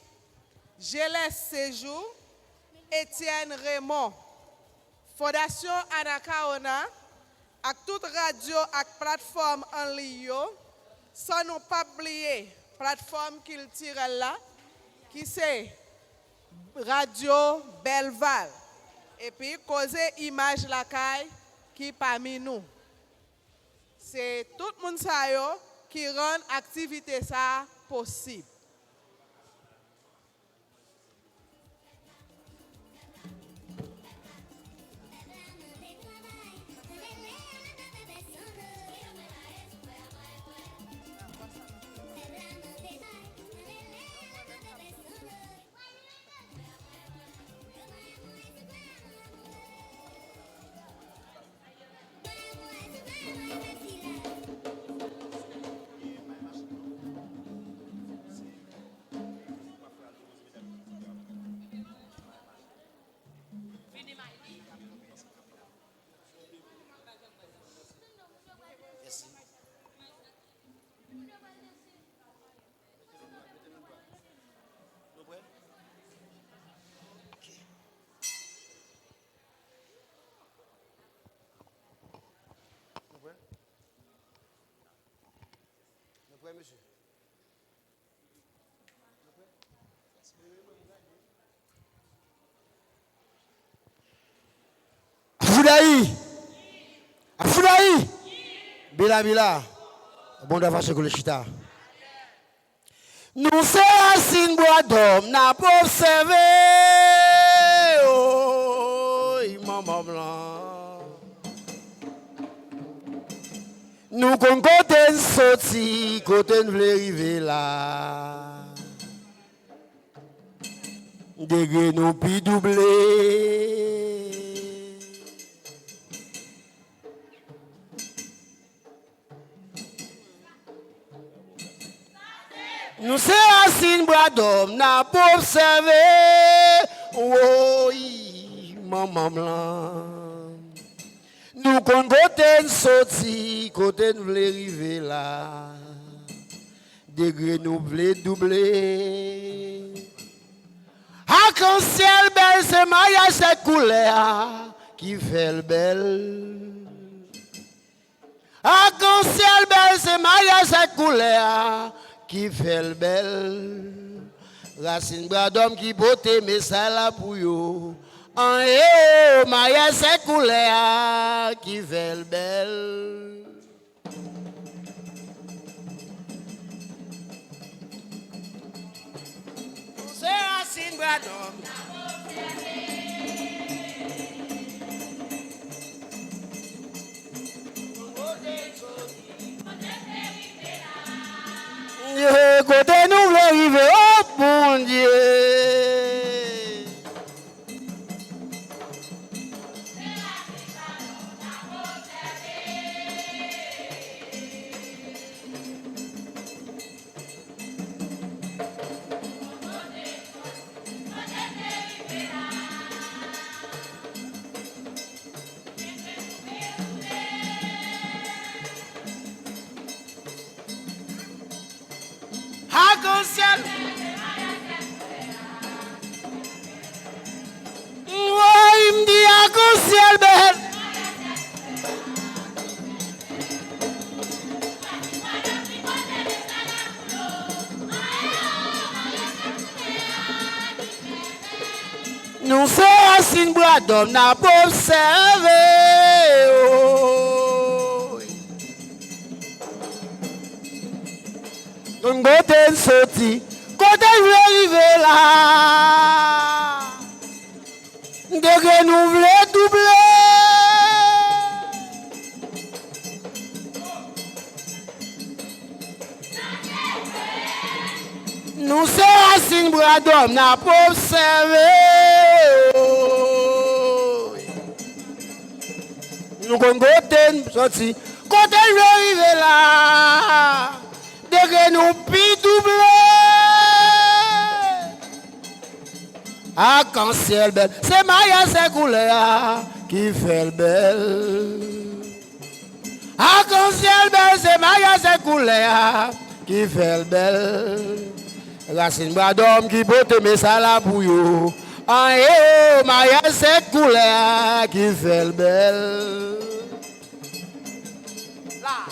S3: Gélès Séjour, Étienne Raymond, Fondation Anakaona, avec toute radio et plateforme en ligne, sans nous pas oublier plateforme qu'il tire là, qui c'est Radio Belval. Et puis, causer image la caille qui parmi nous. C'est tout le monde qui rend l'activité ça possible.
S4: Monsieur. Afoudaï, Bila, bon d'avoir ce que le chita. Nous c'est Racine Bois d'homme, n'a pas observé, oh, maman blanc. Nous qu'on côté sorti, côté nous voulons arriver là. Degré nous pi doublé. Nous c'est Racine Bois d'homme, n'a pas observé, oui, maman blanc. Nous qu'on côté sorti, côté nous voulons arriver là. Degré nous voulons doubler. Arc-en-ciel belle, c'est mariage, c'est couleur qui fait le bel. Arc-en-ciel belle, c'est Maria cette couleur qui fait le bel. Racine bras d'homme qui botte mais ça là pour yo. En haut, Maria cette couleur qui fait le bel. C'est Racine bras d'homme. Côté nous voulons arriver, oh mon Dieu. Arc-en-ciel. Ouais, il me dit arc-en-ciel belle. Nous sommes Racine bras d'homme, n'a pas observé. Nous côté sorti, côté je vais arriver là. Degré nous voulons doubler. Nous sommes Racine bras d'homme, n'a pas observé. Nous côté sorti, côté je vais arriver là. Degré nous pi doublé. Arc-en-ciel belle, c'est Maria ses couleurs qui fait le bel. Arc-en-ciel belle, c'est Maria ses couleurs qui fait le bel. Racine bras d'homme qui botte mais ça là pour yo. En haut, Maria ses couleurs qui fait le bel. Là.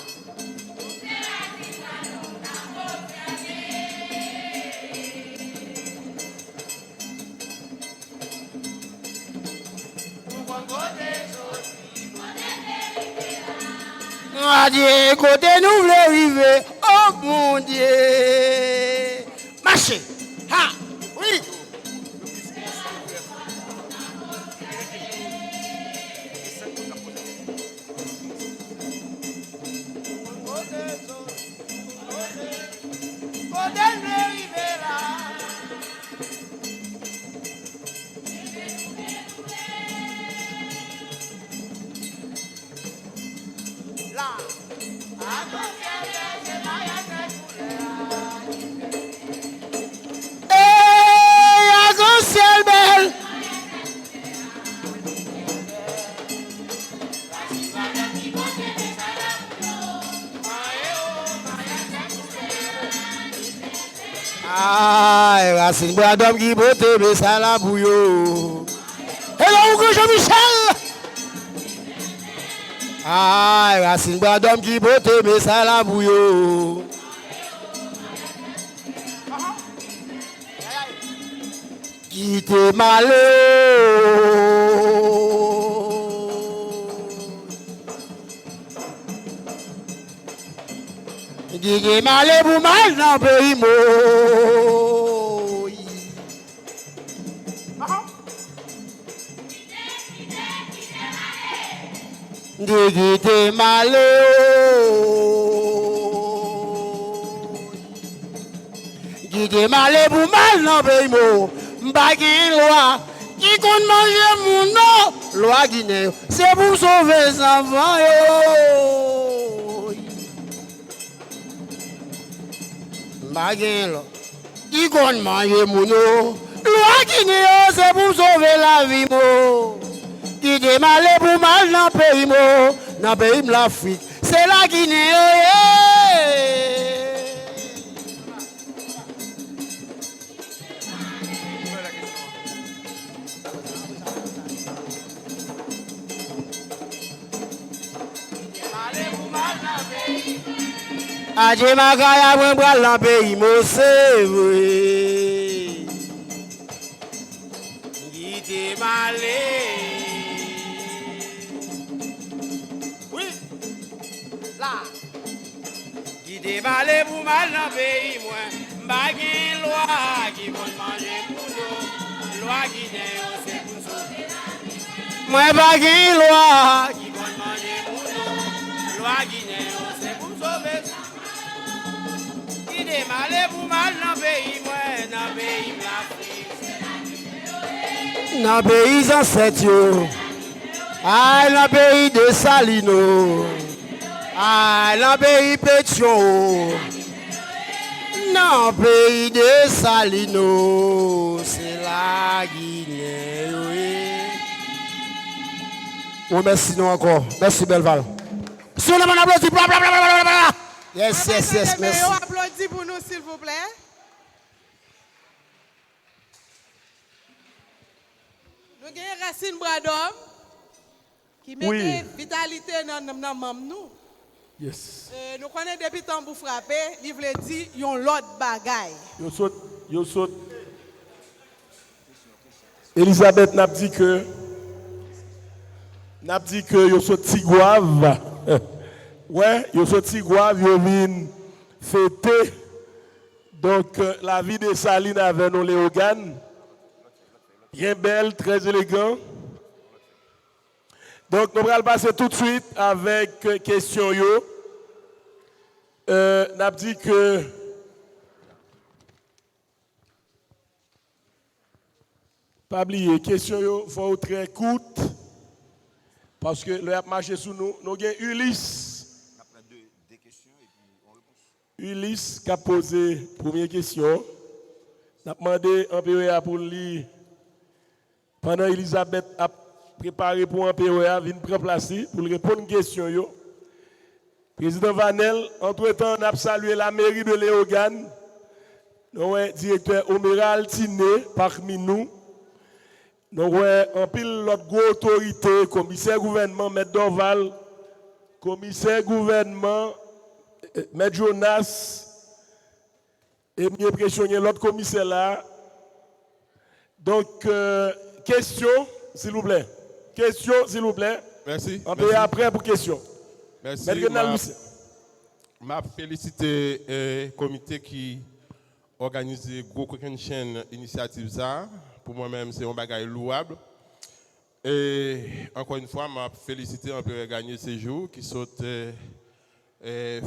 S4: Dieu, côté nous voulons arriver, oh mon Dieu. Marchez, ha, oui. Côté nous arriver là. Là. Arc-en-ciel belle. Ah, Racine bras d'homme qui botte mais ça là pour yo. Et là où que Jean-Michel. Ah, Racine bras d'homme qui botte mais ça là pour yo. Qui te malheureux. Qui te malheureux pour mal dans le pays mot. Qui te malheureux. Qui te malheureux pour mal dans le pays mot. M'bagin loi qui compte manger mon nom, loi Guinée, c'est pour sauver les enfants. M'bagin loi qui compte manger mon nom, loi Guinée, c'est pour sauver la vie. Qui démarre pour mal dans le pays, dans le pays de l'Afrique, c'est la Guinée. Allez, vous Adje Makaya mwen pral nan pays mo c'est vrai. Guide malé. Oui. Là. Guide malé pour mal dans pays moi. M'pa gen loi qui vont manger pour nous. Loi qui n'est c'est pour sauver la vie. Moi pas gen loi qui vont manger pour nous. Loi qui n'est c'est pour sauver. Guide malé pour mal dans pays moi, dans pays l'Afrique. Dans pays ancêtres yo. Ah, dans pays de Salino. Ah, dans pays Pétion. Dans pays de Salino, c'est la Guinée. Oui, merci nous encore. Merci Belval. Si on a un applaudissement, blablabla. Yes, yes, yes, merci.
S3: Applaudissez pour nous, s'il vous plaît. Nous avons Racine Bradom qui met vitalité dans nous.
S1: Yes.
S3: Nous connaissons depuis temps pour frapper, il veut dire yon l'autre bagaille.
S1: Yo saute. Elisabeth n'a dit que yo saute tigouave. Ouais, yo saute tigouave, yo vinn fêter. Donc la vie de Saline avec nos Léogane. Bien belle, très élégant. Donc nous allons passer tout de suite avec question yo. N'a dit que pas oublier question yo faut très courte parce que le marché sous nous avons Ulysse. Deux questions et puis on repousse. Ulysse qui a posé première question. N'a demandé un POA pour lui pendant Elisabeth a préparé pour un POA vient prendre place pour répondre à une question yo. Président Vanel, entre-temps, on a salué la mairie de Léogane. Nous avons directeur Oméral Tiné parmi nous. Nous avons en pile l'autre grosse autorité, commissaire gouvernement, M. Dorval, commissaire gouvernement, M. Jonas, et mieux pressionner l'autre commissaire là. Donc, question, s'il vous plaît. Question, s'il vous plaît.
S5: Merci.
S1: On peut après pour question.
S5: Merci.
S1: Je
S5: félicite le comité qui organise Gros Coquin Chaîne initiative ça. Pour moi-même, c'est un bagage louable. Et encore une fois, je félicite un peu gagner ces jours qui sont fait un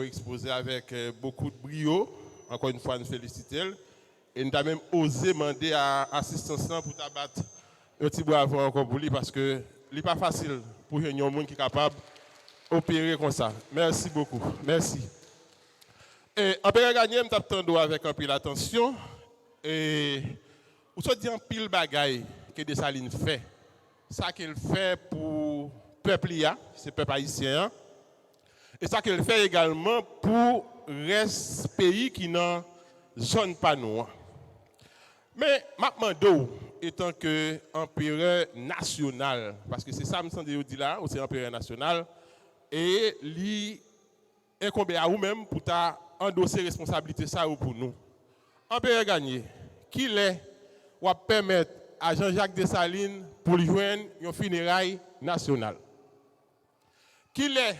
S5: exposé avec beaucoup de brio. Encore une fois, nous félicitons. Et nous avons même osé demander à l'assistance pour t'abattre un petit bravo encore pour lui parce que ce n'est pas facile pour un monde qui est capable opérer comme ça. Merci beaucoup. Merci. Et en période gagné, je t'attends avec un peu d'attention. Et vous se dit un pile bagaille que Dessalines fait. Ça qu'il fait pour le peuple, c'est le peuple haïtien. Et ça qu'il fait également pour le reste pays qui n'a zone pas nous. Mais Macmando, étant que empereur national, parce que c'est ça que je dis là, c'est empereur national, et lui incombe à vous-même pour endosser responsabilité ça ou pour nous. Empereur gagné, qui l'est ou permettre à Jean-Jacques Dessalines pour lui joindre un funérail national. Qui l'est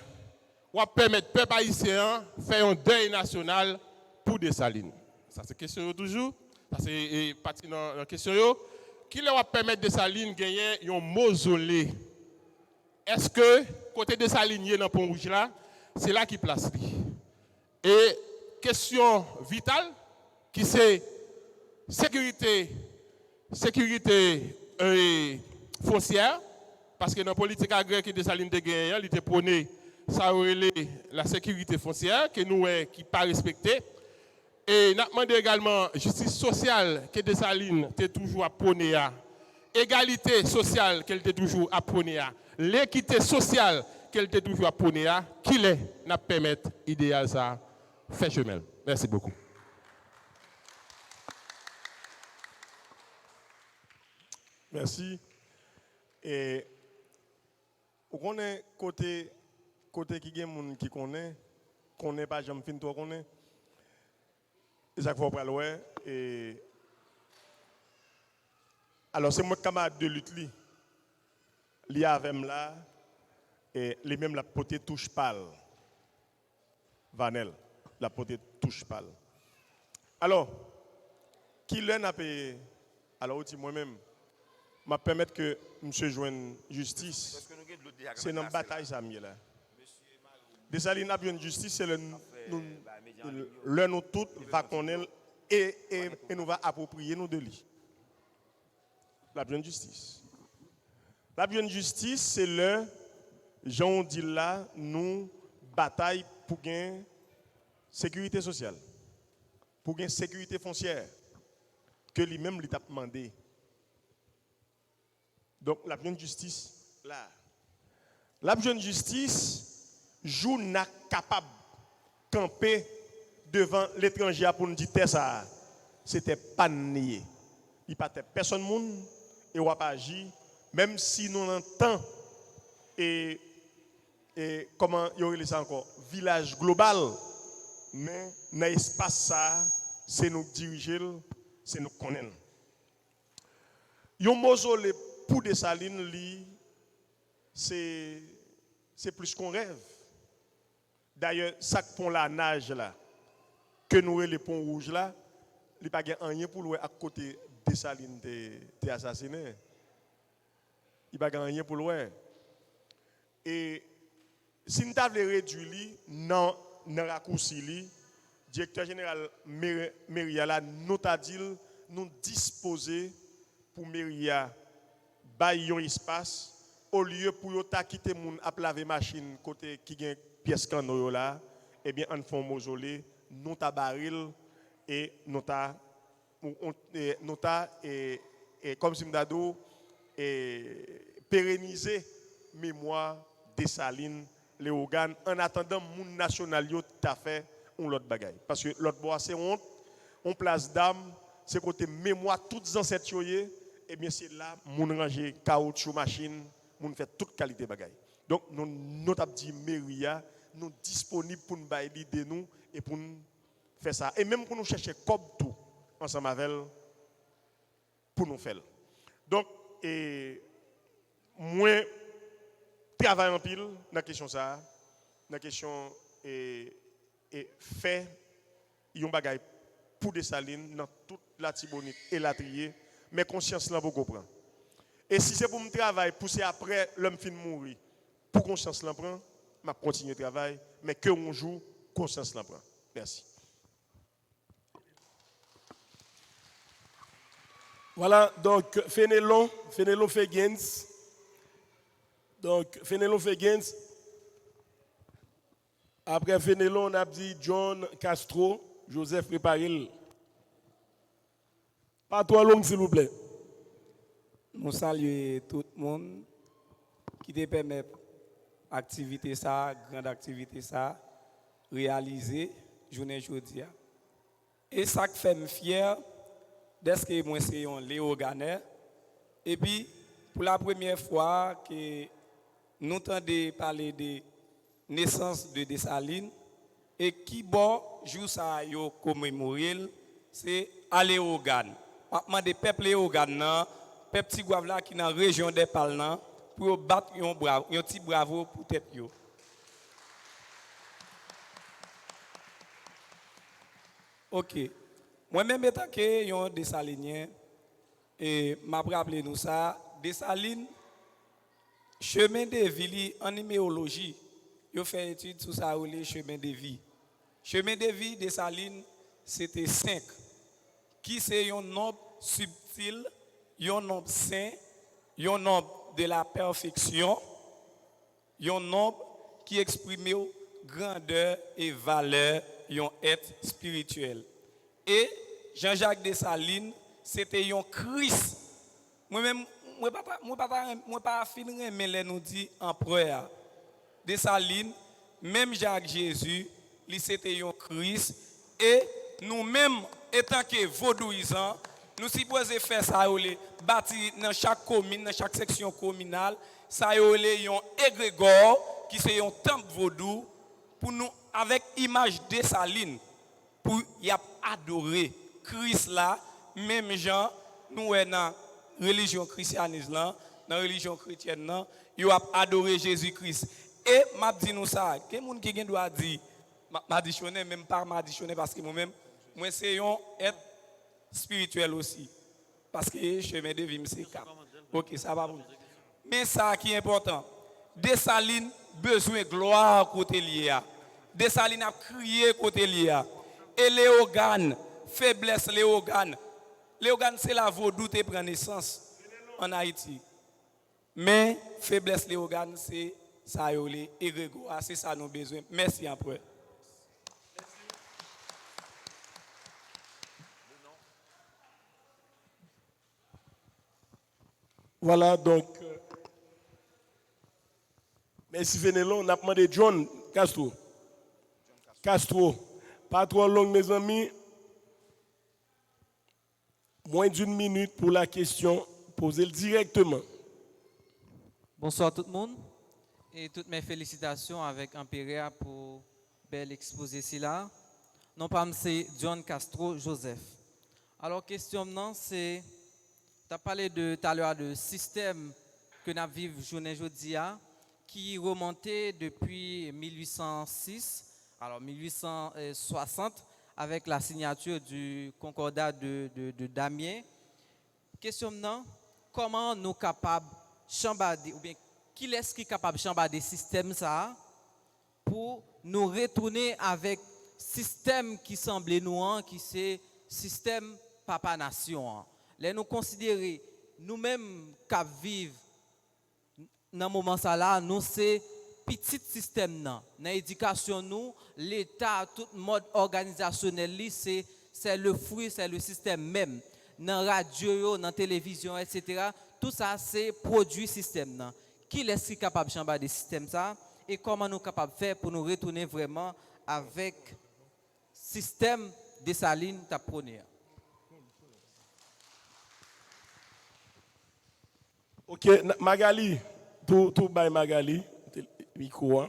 S5: ou permettre peuple haïtien faire un deuil national pour Dessalines. Ça c'est question toujours. Ça c'est parti dans la question qui leur permettre Dessalines de gagner un mausolée. Est-ce que côté Dessalines dans Pont Rouge là, c'est là qui place lui. Et question vitale qui c'est sécurité foncière parce que dans la politique agraire que Dessalines de gagner, il était prôné ça la sécurité foncière que nous qui pas respecté. Et nous avons demandé également justice sociale que Dessalines était toujours à prôner à. Égalité sociale qu'elle était toujours à prôner à. L'équité sociale qu'elle était toujours à prôner à. Qui l'est n'a permettre idéal ça fait chemin. Merci beaucoup.
S2: Merci. Et on connaît côté qui gen moun qui connaît connaît pas j'aime fin toi connaît. Et ça faut pas loin et alors c'est moi camarade de lutte li avec là et les mêmes la poté touche pâle. Vanel, la poté touche pâle. Alors qui l'en a payé alors aussi moi-même m'a permettre que monsieur joigne justice. C'est une bataille ça là. Dessalines a besoin de justice, c'est le nous tous va connaître et nous va approprier nous de lui. La besoin de justice. La besoin de justice, c'est le Jean dit là, nous bataille pour gagner sécurité sociale, pour gagner sécurité foncière, que lui-même lui a demandé. Donc la besoin de justice là. La besoin de justice, joue n'a capable de camper devant l'étranger pour nous dire ça. C'était pas nié. Il n'y a pas personne monde et on pas agi, même si nous entendons et comment il y aurait ça encore village global, mais dans l'espace ça, c'est nous diriger, c'est nous connaître. Yon mausolée pour Dessalines c'est plus qu'on rêve. D'ailleurs, ça pont la nage là, que nous les ponts rouges là, il n'y a pas rien pour louer à côté de Salines t'es assassiné. Il n'y a pas rien pour louer. Et si nous avons réduit dans raccourci, directeur général Méria là, nous a dit nous disposer pour Méria bailler un espace au lieu pour yo ta quitter moun à laver machine côté qui gagne pièce cano là eh bien on font mausolée nous ta baril et nous ta et comme si m'dado et pérenniser mémoire Dessalines Léogane en attendant moun national yo t'a fait on l'autre bagaille parce que l'autre bois c'est honte on place d'âme c'est côté mémoire toutes ancêtres yoyé et bien c'est là moun ranger caoutchouc machine moun fait toute qualité bagaille. Donc nous t'a dit Méria nous disponible pour nous bailler l'idée nous et pour nous faire ça et même pour nous chercher comme tout ensemble avec pour nous faire. Donc et moi travaille en pile dans la question ça, dans la question et fait yon bagaille pour Dessalines dans toute la Tibonite et la Trier mais conscience là vous comprendre. Et si c'est pour me travailler, pousser après l'homme fin mourir, pour conscience là prend, m'a continuer le travail, mais que on joue, conscience là prend. Merci.
S1: Voilà, donc Fénélon Fegens. Donc Fénélon Fegens. Après Fénélon, on a dit John Castro, Joseph Préparil. Pas trop long, s'il vous plaît.
S6: Nous saluons tout le monde qui te permet activité ça, grande activité ça, réaliser journée aujourd'hui. Et ça qui fait me fier, dès que moi c'est un Léoganais. Et puis pour la première fois que nous entendons parler de naissance de Dessalines et qui bon jour ça yo commémorer, c'est à Léogane. Maintenant des peuples Léogane petit gouave là qui dans la région des Palnan pour battre un petit bravo pour tête yo. OK. Moi-même étant que yon Dessalinien et m'a rappelé nous ça, Dessalines chemin de vie en numéologie, yo fait étude sur ça ou les chemin de vie. Chemin de vie Dessalines c'était 5 qui c'est un nombre subtil, un nombre saint, un nombre de la perfection, un nombre qui exprime grandeur et valeur, un être spirituel. Et Jean-Jacques Dessalines, c'était un Christ. Moi-même, moi pas finir mais nous dit empereur. Dessalines, même Jacques Jésus, lui c'était un Christ et nous-mêmes étant que vaudouisants, nous supposons faire ça bâtir dans chaque commune, dans chaque section communale, ça un égrégore qui c'est un temple vaudou pour nous avec image de Saline pour y adorer Christ là, même gens nous dans religion christianisme là, dans religion chrétienne là, ils ont adoré Jésus-Christ. Et m'a dit nous ça, que monde qui doit dire m'additionner même pas m'additionner parce que moi-même moi c'est un être spirituel aussi parce que chemin de vie c'est cap. OK, ça va vous. Mais ça qui est important, Dessalines besoin de gloire côté lié. Dessalines a crié côté lié. Et les organes, faiblesse les organes. Les organes c'est la vaudou qui prend naissance en Haïti. Mais faiblesse les organes c'est ça yolé égrégore, c'est ça nous besoin. Merci après.
S1: Voilà donc merci Fénelon, on a demandé John Castro. Castro, pas trop long mes amis. Moins d'une minute pour la question, posez-le directement.
S7: Bonsoir tout le monde et toutes mes félicitations avec Impéria pour bel exposé ici là. Non pas c'est John Castro Joseph. Alors question maintenant c'est tu as parlé de tout à l'heure de système que nous vivons journée aujourd'hui qui remontait depuis 1806 alors 1860 avec la signature du concordat de Damiens. Question maintenant, comment nous capables chambarder ou bien qui est-ce qui est capable de chambarder système ça pour nous retourner avec système qui semblait nous qui c'est système papa nation. Là nous considérer nous-mêmes qui vivons dans moment ça là nous c'est petit système dans l'éducation nous l'état tout mode organisationnel c'est le fruit c'est le système même dans radio dans télévision etc. tout ça c'est produit système nan. Qui est capable de changer des systèmes ça et comment nous capable de faire pour nous retourner vraiment avec système Dessalines t'a prôné.
S1: OK, Magali, tout by Magali, micro.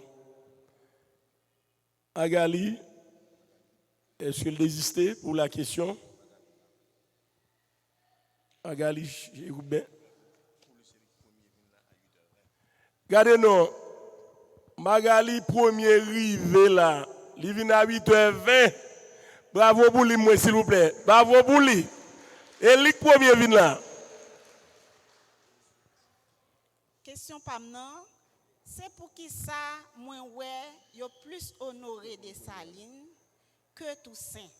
S1: Magali, est-ce qu'elle désistait pour la question? Magali, j'écoute bien. Regardez-nous, Magali, premier rivé là, il vient à 8h20. Bravo pour lui, moi, s'il vous plaît. Bravo pour lui. Et lui, premier vient là.
S8: Question pas maintenant, c'est pour qui ça, moi, ouais, yo plus honoré Dessalines que Toussaint.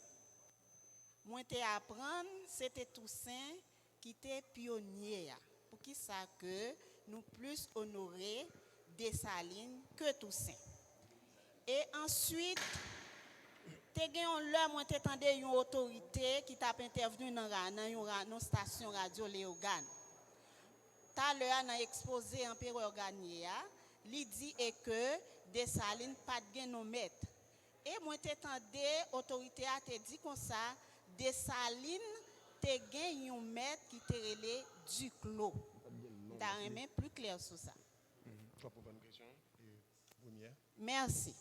S8: Moi, te apprendre, c'était Toussaint qui était pionnier. Pour qui ça que nous plus honoré Dessalines que Toussaint. Et ensuite, te gen l'heure moi t'entendé une autorité qui t'a intervenu dans une station radio Léogane. Ta l'heure dans exposé Empereur Garnier, li dit et que Dessalines pas de gen non maître. Et moi t'entendé autorité a te dit comme ça Dessalines te gen un maître qui te relé Duclos. T'as un main plus clair sur ça. Merci.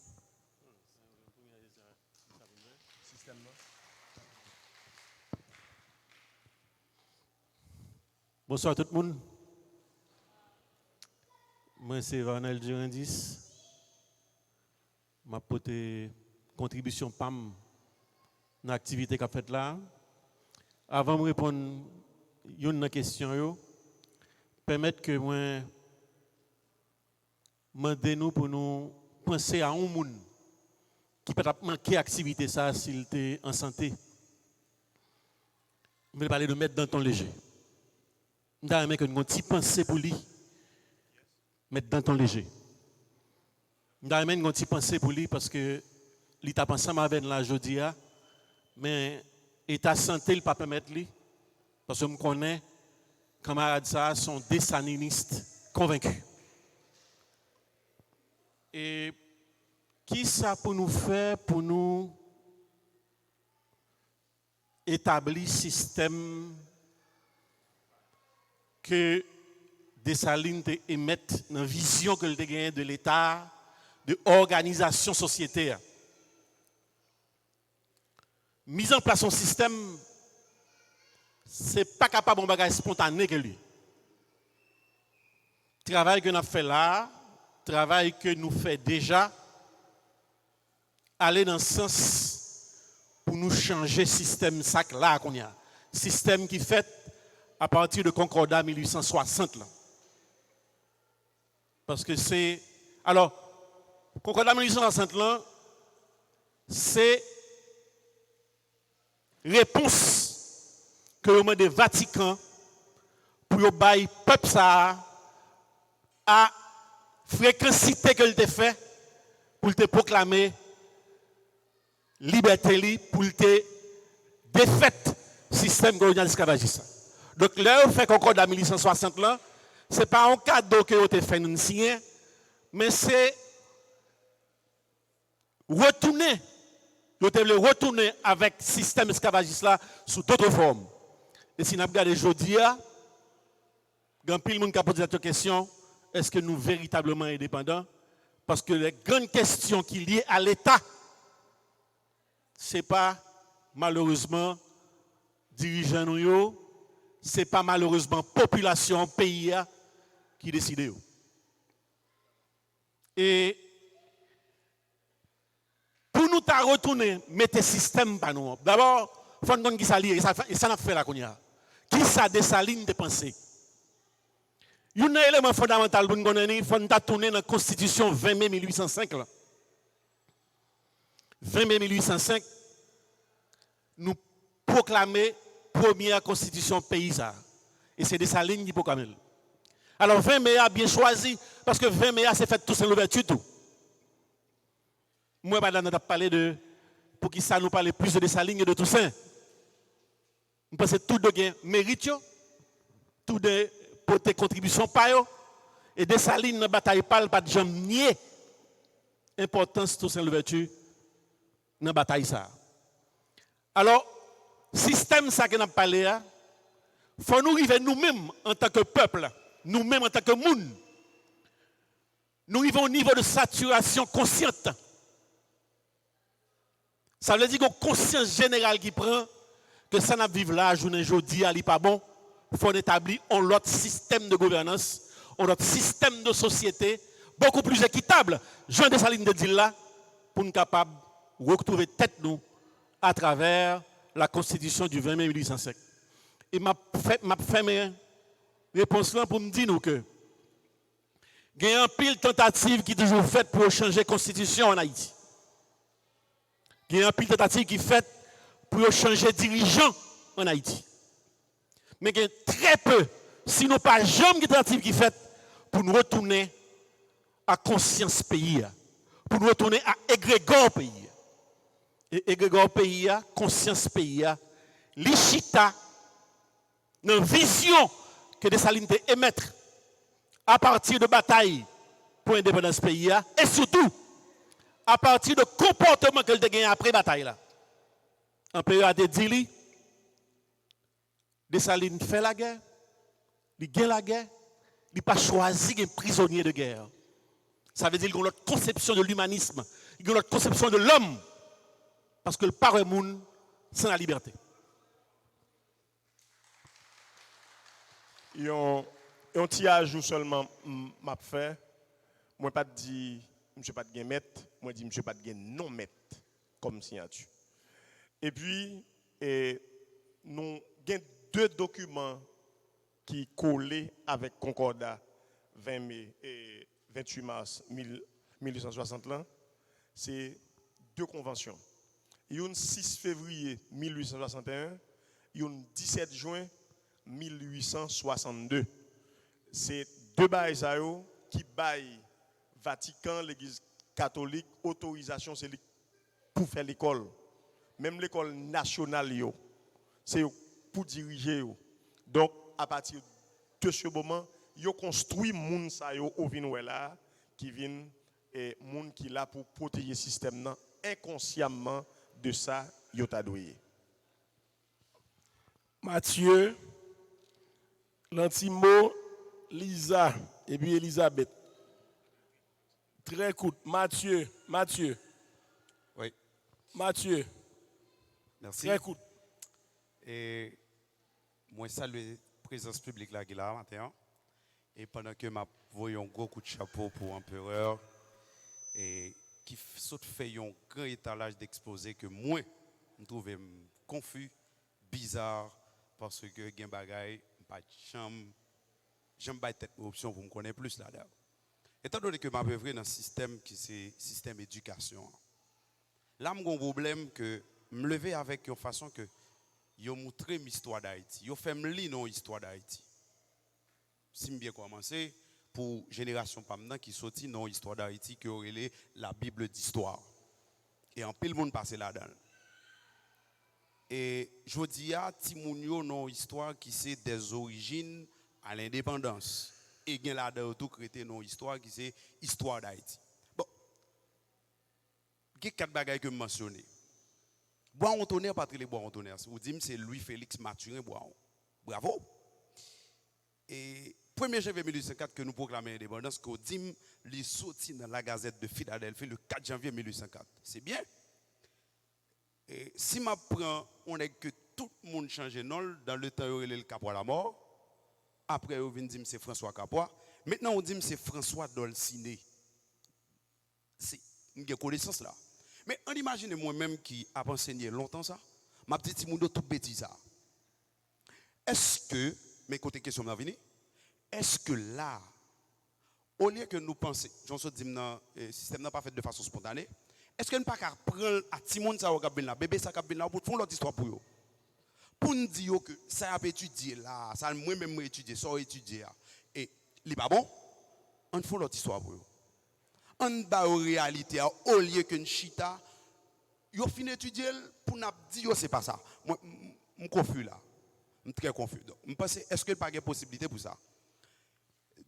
S9: Bonsoir tout le monde. Moi c'est Vanel Durandis. Ma porté contribution PAM dans l'activité qu'a faite là. Avant de répondre à une question, permettre que moi demandez-nous pour nous penser à un monde qui peut manquer activité ça s'il était en santé. Je vais parler de mettre dans ton léger. Je vais mettre une petite pensée pour lui. Mettre dans ton léger. Je vais mettre une petite pensée pour lui parce que il t'a pensé avec la jodia mais état santé il pas permettre lui parce que je connais camarades ça sont dessalinistes convaincus. Et qui ça pour nous faire pour nous établir système que Dessalines émettent dans la vision que le gagne de l'État de organisation sociétaire. Mise en place un système, c'est pas capable de bagage spontané que lui. Travail que nous avons fait là, travail que nous faisons déjà, aller dans le sens pour nous changer le système sac là qu'on y a. Système qui fait à partir de Concordat 1860 là. Parce que c'est alors Concordat 1860 là, c'est réponse que le monde de Vatican pour bailler peuple ça à fréquencité que il te fait pour te proclamer liberté pour te défaite système colonial esclavagiste. Donc là on fait Concordat 1860 là, c'est pas un cadeau que vous te fait nous signer, mais c'est retourner retourner avec le système esclavagiste là sous d'autres formes. Et si nous regardons aujourd'hui, il y a pile de monde qui a posé cette question, est-ce que nous sommes véritablement indépendants? Parce que les grandes questions qui sont liées à l'État, ce n'est pas malheureusement dirigeants nous, ce n'est pas malheureusement population, pays qui décide. Et pour nous retourner, mettre le système par nous. D'abord, il faut nous dire qui ça lié, et ça n'a fait la cognac. Qui ça dessaline de pensée? Il y a un élément fondamental pour nous connaître, il faut nous tourner dans la Constitution 20 mai 1805. 20 mai 1805, nous proclamer première constitution paysanne. Et c'est Dessalines qui proclame. Alors 20 mai a bien choisi, parce que 20 mai c'est fait tout sans l'ouverture tout. Moi, madame, on a parlé de, pour qui ça nous parle plus de Dessalines et de Toussaint. Je pense que tout de gain mérite, tout de pour tes contributions par eux. Et Dessalines, dans la bataille, parle pas de jamais nier l'importance de Toussaint l'ouverture dans la bataille. Ça. Alors, système ça que nous avons parlé, il faut nous arriver nous-mêmes en tant que peuple, nous-mêmes en tant que monde. Nous arrivons au niveau de saturation consciente. Ça veut dire qu'on conscience générale qui prend que ça n'a vivre là, journée aujourd'hui, n'est pas bon. Il faut établir un autre système de gouvernance, un autre système de société, beaucoup plus équitable. Jean Dessalines de dire là, pour nous capables de retrouver tête nous à travers la Constitution du 20 mai 1805. Et m'a fait mes réponses là pour me dire nous que il y a un pile tentative qui est toujours faite pour changer la Constitution en Haïti. Il y a un pile tentative qui est faite pour changer dirigeant en Haïti. Mais il y a très peu, sinon pas jamais de tentative qui est faite pour nous retourner à conscience pays, pour nous retourner à égrégore pays. Et égrégore pays, conscience pays, l'Ichita, une vision que Dessalines émettre à partir de bataille pour l'indépendance pays, et surtout à partir de comportement qu'elle a gagné après bataille là. En période de Dili, Dessalines fait la guerre, il gagne la guerre, il n'a pas choisi un prisonnier de guerre. Ça veut dire qu'il a notre conception de l'humanisme, il a notre conception de l'homme, parce que le parent monde, c'est la liberté.
S2: Un petit ajout seulement m'a fait. Moi pas dit monsieur pas de maître, moi dit monsieur pas de non maître comme signature. Et puis nous avons deux documents qui collent avec Concordat 20 mai et 28 mars 1860 là, c'est deux conventions. Une 6 février 1861, une 17 juin 1862. C'est deux bails qui baillent Vatican, l'Église catholique, autorisation pour faire l'école. Même l'école nationale, c'est pour diriger. Donc, à partir de ce moment, ils ont construit moun sa yo au Vinouela, qui viennent et moun qui là pour protéger le système inconsciemment de ça, yo ta doué.
S1: Mathieu, l'antimo, Lisa et puis Elisabeth. Très cool. Mathieu.
S10: Oui,
S1: Mathieu.
S10: merci.
S1: Très cool.
S10: Et moi, salue la présence publique là, qui est là matin. Et pendant que m'a voyé un gros coup de chapeau pour l'empereur, et qui saute fait un grand étalage d'exposé que moi, je trouve confus, bizarre, parce que gen bagay, pas de chambre, j'aime pas tête option pour me connaître plus là-dedans. Étant donné que je suis dans un système qui c'est système éducation, là, j'ai un problème que me lever avec une façon que yo montre l'histoire d'Haïti, yo fait me lire l'histoire d'Haïti. Si je bien commencer pour génération pamnan qui sorti dans l'histoire d'Haïti qui aurait la Bible d'histoire. Et en pile monde passé là-dedans. Et je dis à Timounio dans l'histoire qui c'est des origines à l'indépendance. Et gen là-dedans tout créé dans l'histoire qui c'est histoire d'Haïti. Bon. Il y a 4 bagages que je mentionne. Bois tonnerre, pas très bois tonnerre. Vous dites c'est Louis-Félix Mathurin Bois. Bravo. Et 1er janvier 1804 que nous proclamons l'indépendance, que dit les sorti dans la Gazette de Philadelphie le 4 janvier 1804. C'est bien. Et si je prends, on est que tout le monde change non dans le temps où il est le Capois la mort. Après on vient dire c'est François Capois. Maintenant on dit c'est François Dolciné. C'est une connaissance là. Mais on imagine moi-même qui a enseigné longtemps ça, m'a dit Timondo tout bêtise ça. Est-ce que, mes côtés questions m'ont venu, est-ce que là, au lieu que nous pensions, j'en suis dit le système n'a pas fait de façon spontanée, est-ce que nous pas qu'à prendre à Timon ça au là, bébé ça au là pour faire l'autre histoire pour eux. Pour nous dire que ça a étudié là, ça moi-même étudié, ça a étudié et il pas bon, on fait l'autre histoire pour eux. En bas en réalité, au lieu qu'une chita, yo fin étudier pour nous dire c'est pas ça. Moi, je suis confus là. Je suis très confus. Je pense est-ce qu'il n'y a pas de possibilité pour ça?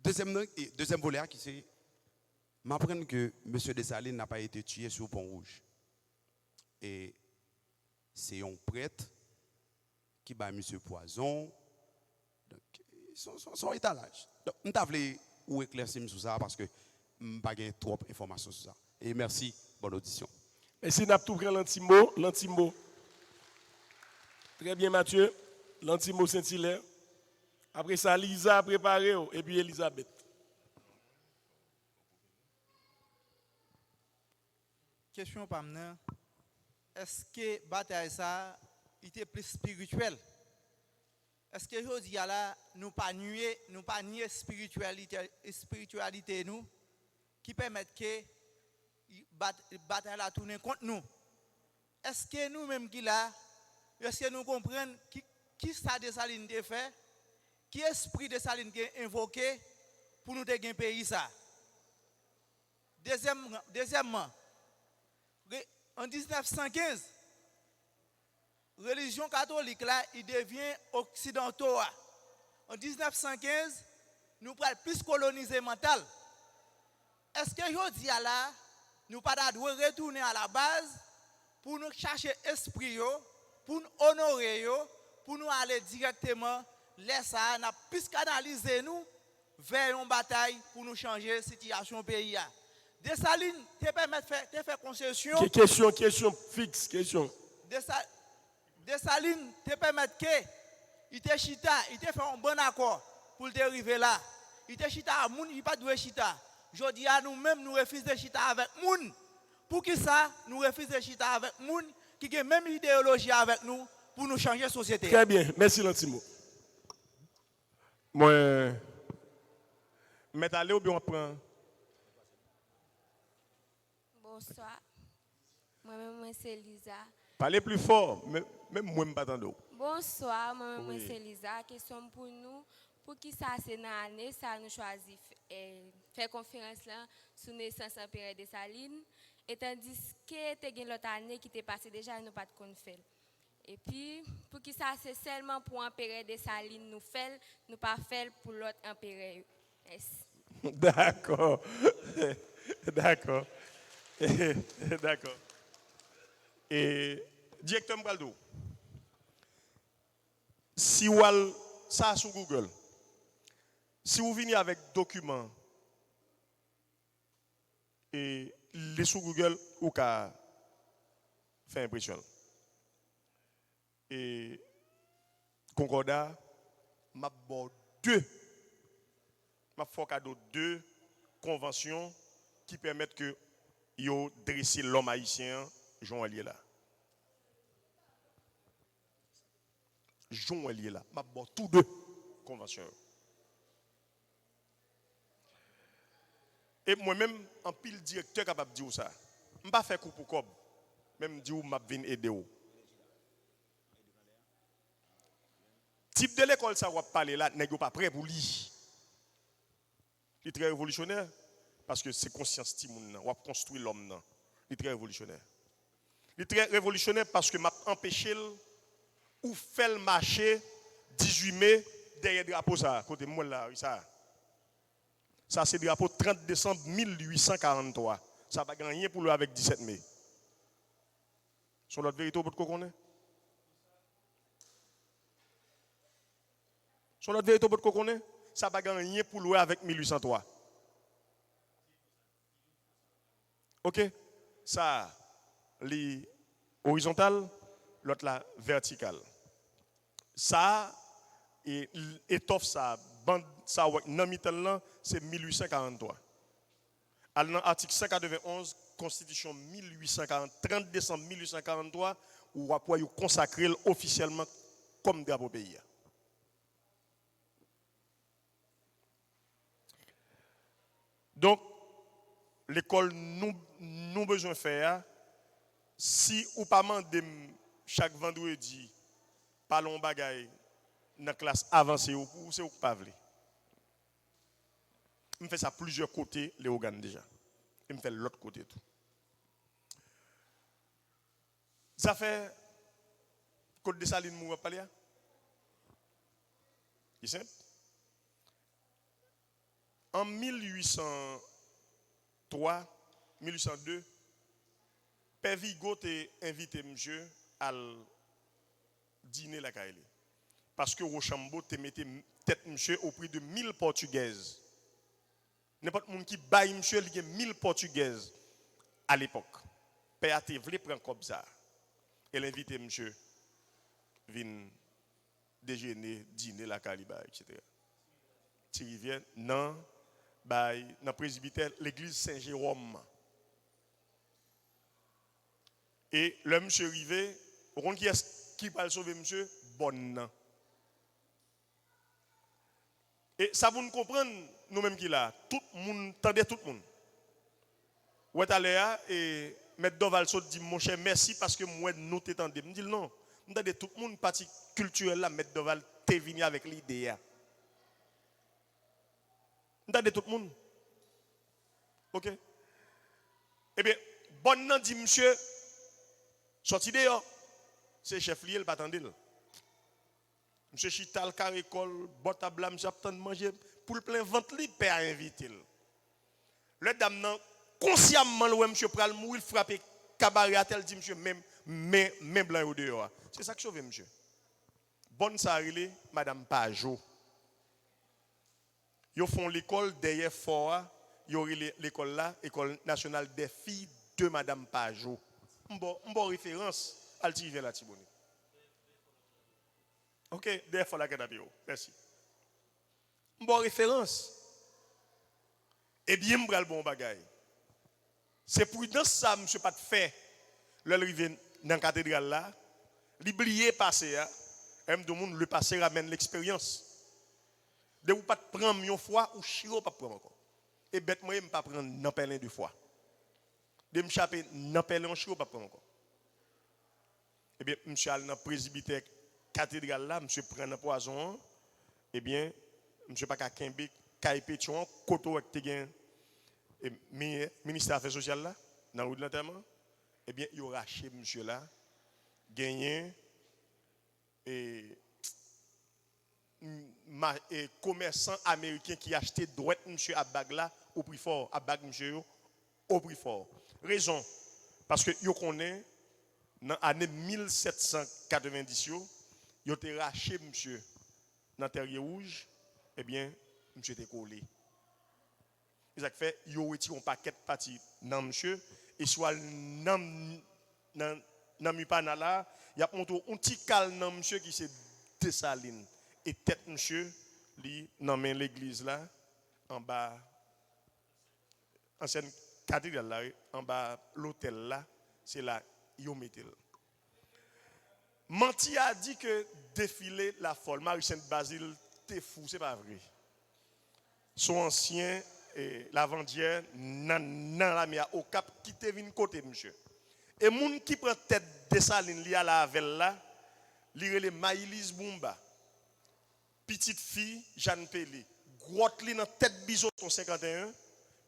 S10: Deuxième volet qui c'est m'apprendre que M. Dessalines n'a pas été tué sur le Pont Rouge. Et c'est un prêtre qui bat M. Poison. Donc, son étalage. Donc, je voulais vous éclaircir sur ça parce que je n'ai pas trop d'informations sur ça. Et merci, bonne audition.
S1: Merci, n'a tout pris l'antimo. Très bien, Mathieu. L'antimo Saint-Hilaire. Après ça, Lisa a préparé, et puis Elisabeth.
S11: Question pas maintenant. Est-ce que bataille ça était plus spirituel? Est-ce que je dis là nous pas nier spiritualité nous qui permettent que bataille la tourner contre nous? Est-ce que nous même qui là, est-ce que nous comprenons qui ça Dessalines a fait? Qui esprit Dessalines a invoqué pour nous gagner pays ça? Deuxièmement, en 1915, religion catholique là, il devient occidentaux. En 1915, nous prenons plus colonisé mental. Est-ce que je dis là, nous pas retourner à la base pour nous chercher esprit, pour nous honorer, pour nous aller directement, laisser ça, n'a plus canaliser nous vers une bataille pour nous changer la situation pays. Dessalines te permet de faire concession.
S1: Question fixe, question.
S11: Dessalines te permet que il te chita, il te fait un bon accord pour te arriver là. Il te chita, moun il pas doué chita. Je dis à nous-mêmes nous refusons de chita avec moun. Pour qui ça nous refusons de chita avec moun qui a même idéologie avec nous pour nous changer la société.
S1: Très bien, merci Lantimo. Moi
S2: Mettre aller ou bien on prend.
S12: Bonsoir. Moi-même, c'est Lisa.
S2: Parlez plus fort, même moi, je ne pas
S12: Bonsoir, moi-même, c'est Lisa. Question pour nous. Pour qui ça, c'est dans l'année, ça nous choisit faire conférence là sur naissance Empire Dessalines. Et tandis que tu as l'autre année qui t'est passé déjà, nous pas de qu'on fait. Et puis, pour qui ça, c'est seulement pour Empire Dessalines nous fait, nous pas faire pour l'autre Empire.
S2: D'accord. D'accord. D'accord. Et directeur Mbaldo, si vous avez ça sur Google, si vous venez avec document Et les sous Google ou qu'a fait impression. Et Concordat m'a bon deux conventions qui permettent que yo dresser l'homme haïtien Jean Elié là. Jean Elié là, m'a bon tous deux conventions. Et moi-même, en pile directeur capable de dire ça. Je ne pas faire coup pour cob. Même dire m'a vinn aider ou. Type de l'école ça va parler là, n'est pas prêt pour lire. Il est très révolutionnaire parce que c'est conscience ti moun nan, on va construire l'homme nan. Il est très révolutionnaire. Il est très révolutionnaire parce que m'a empêché ou fait le marché 18 mai derrière drapeau ça côté moi là ça. Ça, c'est le drapeau 30 décembre 1843. Ça va gagner pour lui avec 17 mai. Son notre vérité, vous connaissez? Son notre vérité, vous connaissez? Ça va gagner pour lui avec 1803. Ok? Ça, l'horizontal, l'autre la vertical. Ça, et étoffe ça, bande ça, c'est 1843. Dans l'article 191, Constitution 1840, 30 décembre 1843, où après vous consacré officiellement comme drapeau pays. Donc, l'école nous besoin de faire, si ou pas mandé chaque vendredi, parlons bagaille dans la classe avancée ou c'est ou pas vle. Je fais ça plusieurs côtés, les organes déjà. Je fais l'autre côté tout. Ça fait Côte de Saline mou parler. C'est simple. En 1803, 1802, Père Vigo t'a invité monsieur à dîner la Kaili. Parce que Rochambeau te mettait tête monsieur au prix de 1000 portugaises. N'importe qui qui baille monsieur, il y a 1000 portugaises à l'époque. Père te voulait prendre comme ça. Elle invite monsieur vin déjeuner, dîner la Caliba, etc. Thierry vient dans le presbytère l'église Saint-Jérôme. Et le monsieur arrivé, qui va sauver monsieur? Bonne. Et ça vous nous comprendre, nous-mêmes qui là, tout le monde, tendez tout le monde. Ou est allé et M. Dovalso dit, mon cher, merci parce que moi, nous t'étendez. Je dis non, nous tendez tout le monde, partie culturelle là, M. Doval, t'es venu avec l'idée. Nous tendez tout le monde. Ok? Eh bien, bonne nan dit monsieur, sorti dehors, c'est chef lié, le pas attendre. Monsieur Chital, Caricole, Botabla, monsieur attend de manger pour le plein ventre, il peut inviter. Le dame nan consciemment le monsieur pral mourir frapper cabaret à tel dit monsieur même blanc au dehors. C'est ça que sauve monsieur. Bonne sarili madame Pajot. Ils font l'école derrière fort, ils ont l'école là, école nationale des filles de madame Pajot. Bon référence al tiver la Tiboni. OK, derrière fort la Gadabio. Merci. Bon référence. Et bien m'bral bon bagaille. C'est prudence ça monsieur pas de fait. L'arrivée dans la cathédrale là, l'oublier passé hein. Même tout le monde le passé ramène l'expérience. De vous pas prendre une fois ou chiro pas prendre encore. Et bête moi me pas prendre nan pelin deux fois. De me chaper nan pelin chiro pas prendre encore. Eh bien monsieur al dans presbytère cathédrale là, monsieur prend un poison. Eh bien monsieur pas ka kembe kay pétion koto ak te gen et ministère des Affaires sociales là dans le route de l'enterrement. Eh bien il aura racheté monsieur là gagné et commerçant américain qui achetait droite monsieur à bag là au prix fort à bag monsieur au prix fort. Raison parce que yo connaît dans l'année 1790 yo te racheté monsieur dans Terrier Rouge. Eh bien monsieur était collé. ils ont fait, ils ont retiré un paquet de parties dans monsieur, et soit dans Mupana là, il y a montré un petit cal dans monsieur qui c'est Dessalines. Et tête monsieur, lui, dans l'église là, en bas, ancienne cathédrale là, en bas l'hôtel là, c'est là, ils ont mis. Menti a dit que défiler la folle, Marie-Sainte-Basile, t'es fou, c'est pas vrai. Son ancien, l'avant-hier, dans la mer au cap, qui te venu côté, monsieur. Et moun qui prend tête de Saline, li à la velle là, li rele Maïlis Boumba, petite fille, Jeanne Pelé, grotte li dans tête bison 51,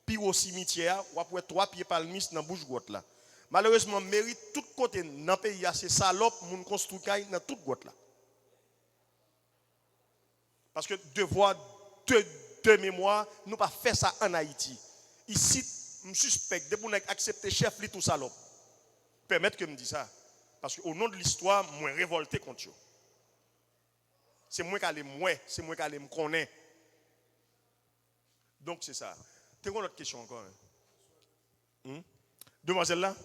S2: puis au cimetière, ou après 3 pieds palmistes dans bouche grotte là. Malheureusement, mérite tout côté dans le pays, c'est salope, moun construit dans toute grotte là. Parce que devoir de mémoire, nous pas fait ça en Haïti. Ici, je suspecte, de pour accepter chef li tout salope. Permettre que me dise ça. Parce qu'au nom de l'histoire, moi révolté contre eux. C'est moi qui allais c'est moi qui allais me connaître. Donc c'est ça. Tu as une autre question encore? Demoiselle là?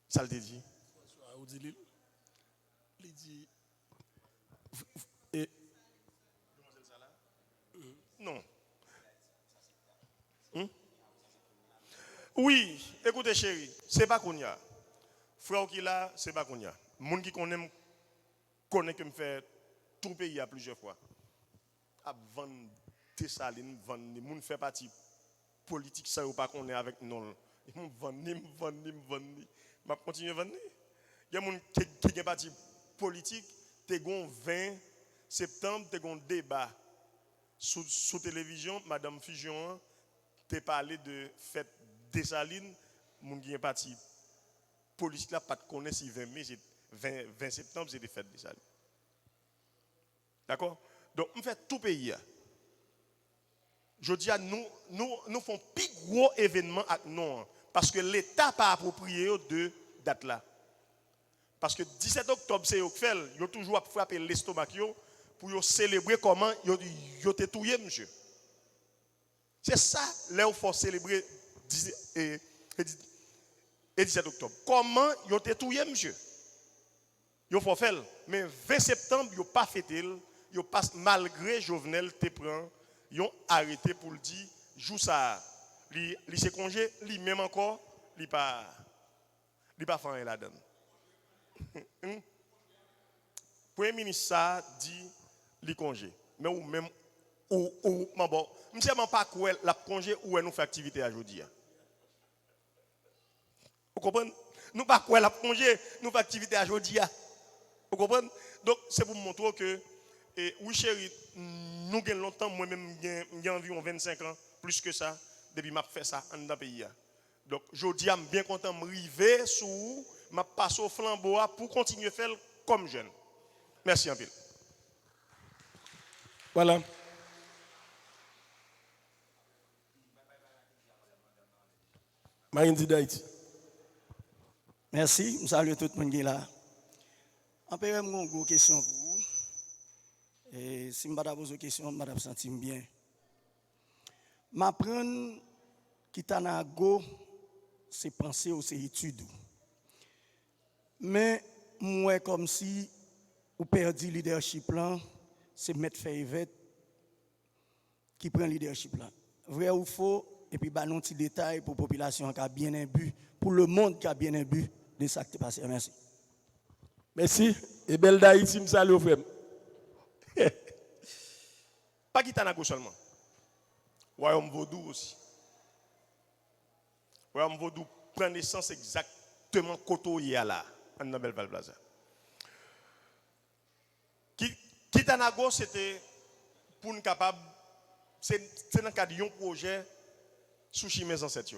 S2: Ça le dit.
S1: Il dit.
S2: Non. Oui, écoutez chérie, c'est pas qu'on y a. Frère qui là, c'est pas qu'on y a. Moun qui connaît que me fait tout le pays à plusieurs fois. À vendre Dessalines, vendre, moun fait partie politique ça ou pas qu'on est avec nous. Ils vendre. M'a continuer vendre. Il y a moun qui est parti politique, t'es gon 20 septembre, t'es gon débat sous télévision, madame Fusion t'es parlé de fête Dessalines, moun qui est parti politique là pas de connaître si 20 septembre c'est des fêtes Dessalines. D'accord? Donc on fait tout pays. Je dis à nous font plus gros événement avec nous parce que l'État pas approprié de date là. Parce que 17 octobre c'est Yokfel, ils ont toujours frappé l'estomac pour célébrer comment ils ont touillé monsieur. C'est ça là où faut célébrer 17 octobre. Comment ils ont touillé monsieur? Ils faut faire mais 20 septembre ils ont pas fêté, ils pas malgré Jovenel te prend, ils ont arrêté pour le dire joue ça. Li se congé, li même encore, li pas faire la donne. Premier ministre ça dit li congé. Mais ou même ou bon, monsieur pas quoi la congé ou nous fait activité aujourd'hui. Vous comprenez? Nous pas quoi la congé, nous fait activité aujourd'hui. Vous comprenez? Donc c'est pour montrer que oui chérie, nous gagnons longtemps, moi-même j'ai environ 25 ans, plus que ça, depuis que je fais ça dans le pays. Donc je dis, je suis bien content de m'arriver sous, je passe au flambeau pour continuer à faire comme jeune. Merci un peu.
S1: Voilà. Marine d'Haïti.
S13: Merci, je salue tout le monde qui est là. En fait, j'ai une question pour vous. Et si je ne pose une question, je me sens bien. Je m'apprends que Tanago, c'est penser ou c'est étude. Mais moi, comme si vous perdez le leadership là, c'est M. Fayvet qui prend le leadership là. Vrai ou faux, et puis bah, un petit détail pour la population qui a bien un but, pour le monde qui a bien un but de ça qui est passé. Merci.
S1: Merci. Et belle d'Haïti, je salue frère.
S2: Pas Kitanago seulement. Royaume Vaudou aussi. Royaume Vaudou prend naissance exactement côté il y a là, en Belval Plaza. Kitanago, c'était pour nous capable, c'est dans le cadre d'un projet sous mes ancêtres.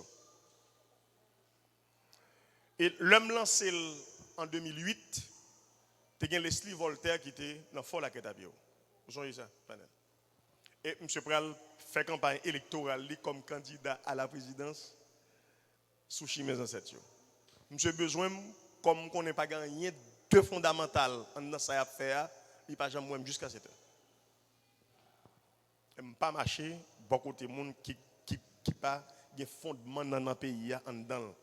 S2: Et l'homme lancé en 2008, il y a Leslie Voltaire qui était dans Fort la Ketabio. Vous savez ça, panel. Et M. Pral fait campagne électorale comme candidat à la présidence sous mes ancêtres. M. besoin, comme on n'a pas gagné de fondamental dans sa affaire, il n'a pas jamais jusqu'à cette heure. Il n'a pas marché beaucoup de monde qui pas de fondement dans le pays en dedans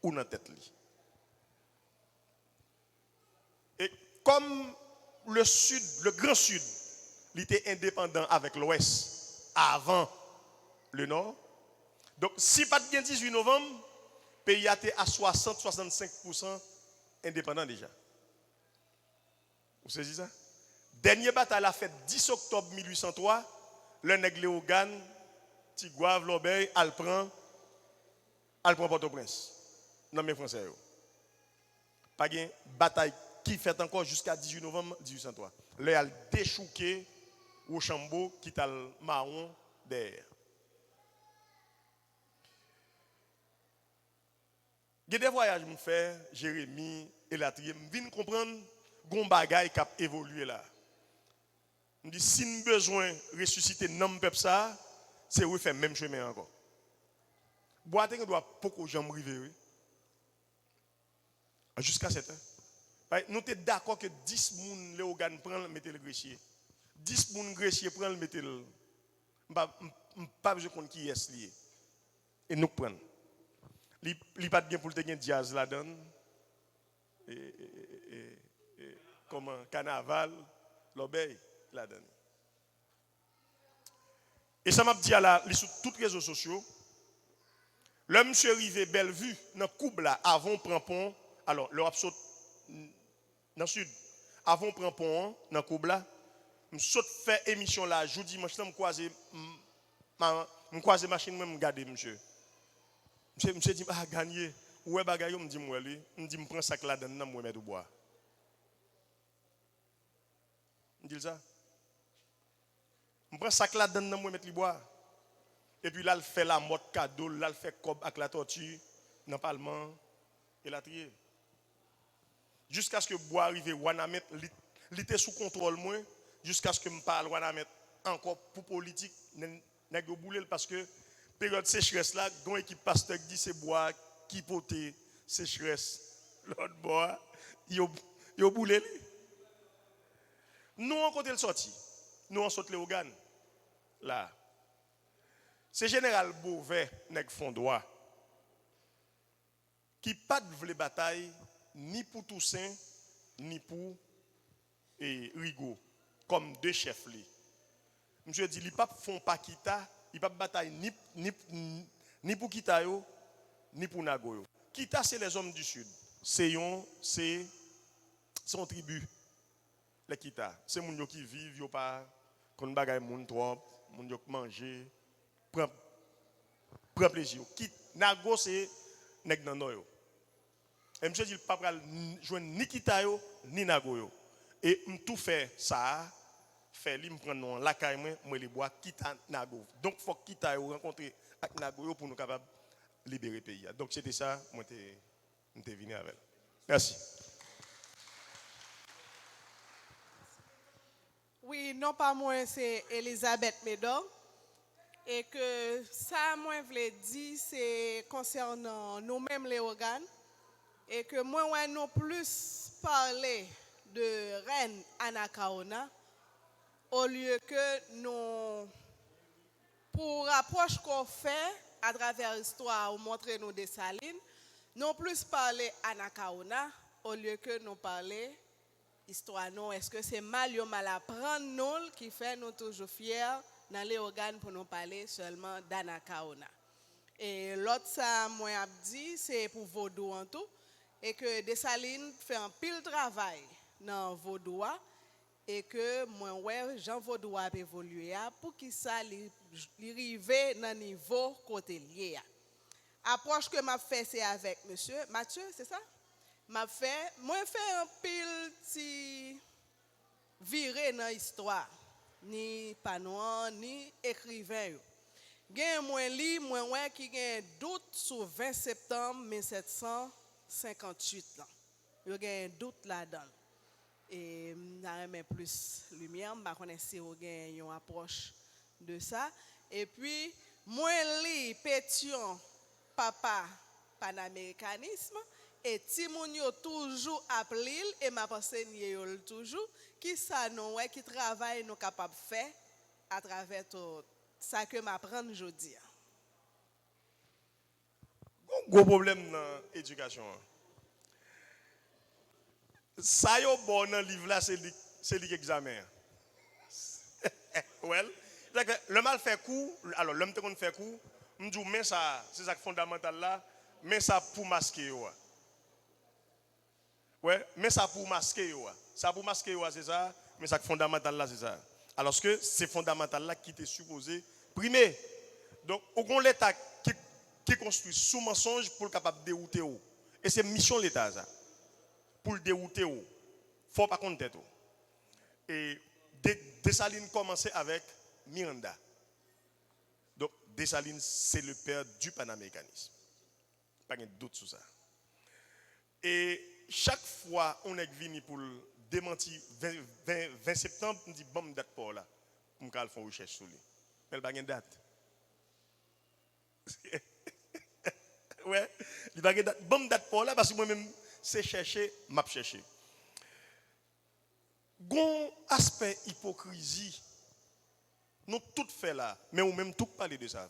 S2: ou dans la tête li. Et comme le sud, le grand sud, il était indépendant avec l'ouest avant le nord. Donc si pas de 18 novembre, le pays était à 60-65% indépendant déjà. Vous saisissez ça? Dernière bataille a fait 10 octobre 1803, le nègre Léogane, Tigouave, Lobey, Alprend Port-au-Prince. Non mais français. Pas de bataille qui fait encore jusqu'à 18 novembre 1803. Là, elle a déchouqué au Chambeau qui t'a le marron derrière. Il y a des voyages que je fais, Jérémy et Latrier, je viens comprendre gon bagay qui a évolué là. Je dis si nous avons besoin de ressusciter nom peuple ça, c'est où faire même chemin encore. Boite ne doit pas que j'en rive. Jusqu'à 7 ans. Nous sommes d'accord que 10 personnes Léogane prennent mettez le grecier. 10 personnes grecier prennent mettez le pas besoin qu'on qui est lié. Et nous prenons. Li pas bien pour te gagner jazz la donne. Comment carnaval, l'obéi la donne. Et ça m'a dit à la sur tous les réseaux sociaux. L'homme monsieur arrivé Bellevue dans Koubla avant prend pont. Alors le saute dans le sud. Avant prend pont dans Koubla. Je saute faire émission là, je dis moi je croise machine moi me garder monsieur. Monsieur dit ah gagner. Ouais bagaille me dit moi lui, me dit me prend sac là dedans moi mettre au bois. Me dit ça. Je prends sac là dedans moi mettre le bois. Et puis là, il fait la mode cadeau, là, il fait cob avec la tortue, dans le Parlement, et la trier. Jusqu'à ce que bois arrive, Wanamet, il était sous contrôle, moi, jusqu'à ce que je parle Wanamet encore pour politique, n'a pas boulé parce que période sécheresse là, une équipe pasteur dit c'est bois qui poté sécheresse. L'autre bois, il a boulé. Nous, on côté le sorti. Nous, on saute les organes. Là. C'est général Beauvais, nèg fond droit, qui pas de vraie bataille, ni pour Toussaint, ni pour Rigaud, comme deux chefs. Monsieur dit, il pas font pas Kita, il pas bataille ni pour Kita, ni pour Nagoyo. Kita, c'est les hommes du sud. C'est son tribu, les Kita. C'est les gens qui vivent, ils pas qu'on bagaille moun trop, moun qui manger. Prends plaisir. Nago c'est nèg nan noyo. Et monsieur dit pas pral joindre ni Kitayo ni Nagoyo. Et m tout fait ça fait li m prendre non la caille moi les bois Kita Nago. Donc faut Kitayo rencontrer avec Nagoyo pour nous capable libérer le pays. Donc c'était ça moi t'ai venu avec. Merci.
S3: Oui, non pas moi c'est Elisabeth Médor. Et que ça, moi, je voulais dire, c'est concernant nous-mêmes les organes. Et que moi, ouais, nous plus parler de reine Anacaona, au lieu que nous, pour l'approche qu'on fait à travers l'histoire, ou montrer nous des salines, nous plus parler Anacaona, au lieu que nous parler histoire. Non, est-ce que c'est mal ou mal apprendre nous qui fait nous toujours fiers? Dans les organes pour nous parler seulement d'Anacaona. Et l'autre, ça, moi, a dit, c'est pour Vaudou en tout. Et que Dessalines fait un pile travail dans Vaudou. Et que moi, ouais, Jean Vaudou a évolué pour qu'il ça arrive dans le niveau côté lié. Approche que m'a fait, c'est avec monsieur Mathieu, c'est ça? Moi, fait un pile si viré dans l'histoire. Ni panouan, ni écrivain. Gen moins li, moins ouais qui gen doute sur 20 septembre 1758 là. Yo gen doute là-dedans. Et n'a même plus lumière, m'pa connait si yo gen yon approche de ça. Et puis moins li pétion papa panaméricanisme et Timoun yo toujours appelé et m'a pensé yo toujours qui ça non ouais qui travaille nous capable faire à travers tout ça que m'apprendre aujourd'hui.
S2: Gros problème dans l'éducation. Ça y est bon dans le livre là, c'est l'examen. Well, le mal fait coup, alors l'homme te fait coup, me dit mais ça c'est ça fondamental là, mais ça pour masquer yo. Ouais, mais ça pour masquer yo. Ça pour masquer yo c'est ça, mais ça fondamental là c'est ça. Alors que c'est fondamental là qui était supposé primer. Donc au l'état qui construit sous mensonge pour capable de dérouter ou. Et c'est mission l'état ça. Pour le dérouter ou. Faut pas compter tout. Et Dessalines commençait avec Miranda. Donc Dessalines c'est le père du panaméricanisme. Pas de doute sur ça. Et chaque fois on est venu pour démentir 20 septembre, on dit bon date pour là pour me faire une recherche sur lui. Mais pas de date. Ouais, il va gagner bonne date pour là parce que moi-même c'est chercher, m'a chercher. Gon aspect hypocrisie, nous tout fait là, mais on même tout parler de ça.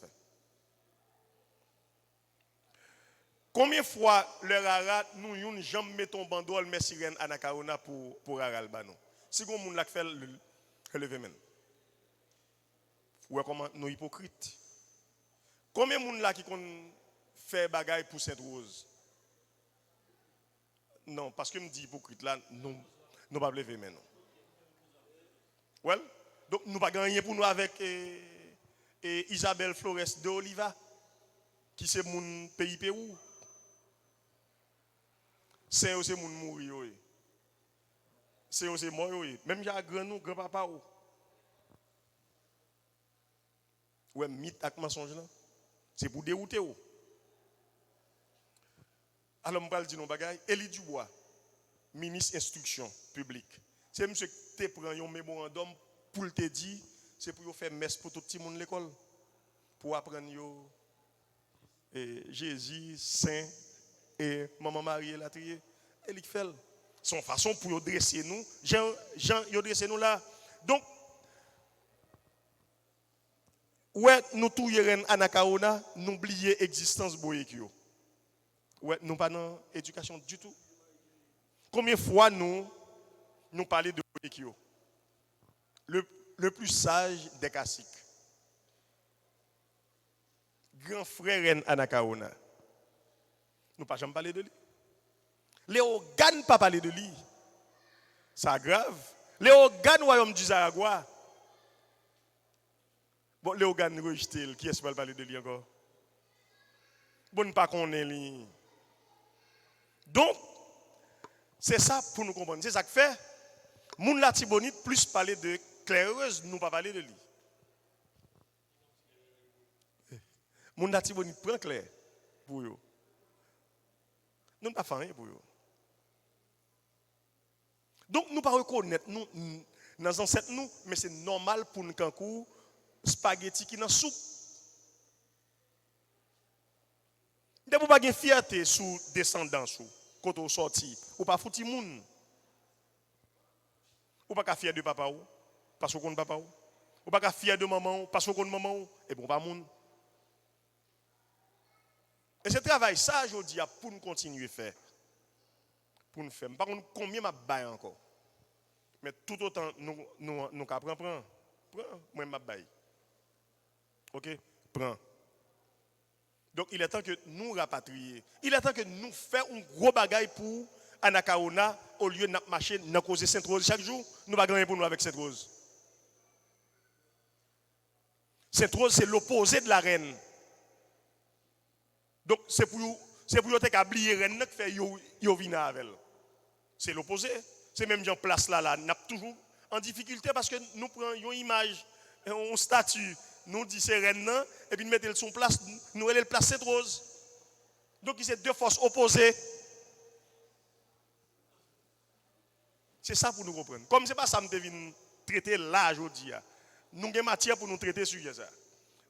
S2: Combien de fois le rara nous yon jamais mettons bandol mais sirène Anakaona pour rara bano. Si gon moun la fait lever men. Ouais comment nous hypocrites. Combien de moun là qui fait bagaille pour Sainte-Rose? Non, parce que me dit hypocrite là, nous pas lever men non. Well, donc nous pas gagner pour nous avec Isabelle Flores de Oliva qui c'est mon pays Pérou. C'est aussi mon mourir. C'est aussi moi même j'ai grand nous grand papa ou. Ouais, mythe avec mensonge là. C'est pour dérouter ou. Alors je vais dire nos bagailles. Élie Dubois, ministre instruction publique. C'est monsieur qui te prend un mémorandum pour te dire, c'est pour faire messe pour tout le monde l'école. Pour apprendre Jésus, Saint et Maman Marie et la trier. Et il fait son façon pour dresser nous. Jean, dresser nous là. Donc, ouais, nous tous yeren Anakaona, nous oublions l'existence boyekio. Ouais, nous pas dans l'éducation du tout. Combien de fois nous parlons de boyekio? Le plus sage des caciques. Grand frère Anakaona. Nous pas jamais parler de lui. Léo Gan pas parler de lui. Ça grave. Léo Gan royaume du Zaragua. Bon, Léo Gan rejeté, qui est-ce qui va parler de lui encore? Bon, pas qu'on est lui. Donc, c'est ça pour nous comprendre. C'est ça que fait. Moun la Tibonite plus parler de claireuse, nous pas parler de lui. Moun la Tibonite prend clair pour eux. Nous ne pas faire rien pour eux. Donc, nous ne pas reconnaître nous dans les ancêtres nous, mais c'est normal pour nous kankou spaghetti qui dans soupe. De vous pas de fierté sous descendance quand on sorti ou pas fouti moun. Ou pas fier de papa ou parce qu'on papa ou pas fier de maman parce qu'on maman et bon pas moun. Et ce travail ça aujourd'hui pour nous continuer à faire. Pour nous faire. Par contre combien m'a bail encore. Mais tout autant nous prend moi m'a bail. OK, prends. Donc il est temps que nous rapatrions. Il est temps que nous fassions un gros bagaille pour Anakaona au lieu de marcher dans cause Sainte-Rose chaque jour, nous pas gagner pour nous avec Sainte-Rose. Sainte-Rose c'est l'opposé de la reine. Donc c'est pour te oublier reine qui fait yo vina avec elle. C'est l'opposé. C'est même en place là n'a toujours en difficulté parce que nous prenons une image, un statut. Nous disons c'est reine et puis nous mettons son place, nous allons place cette rose. Donc il y a deux forces opposées. C'est ça pour nous comprendre. Comme c'est pas ça que nous devons traiter là aujourd'hui. Nous avons matière pour nous traiter sur ça.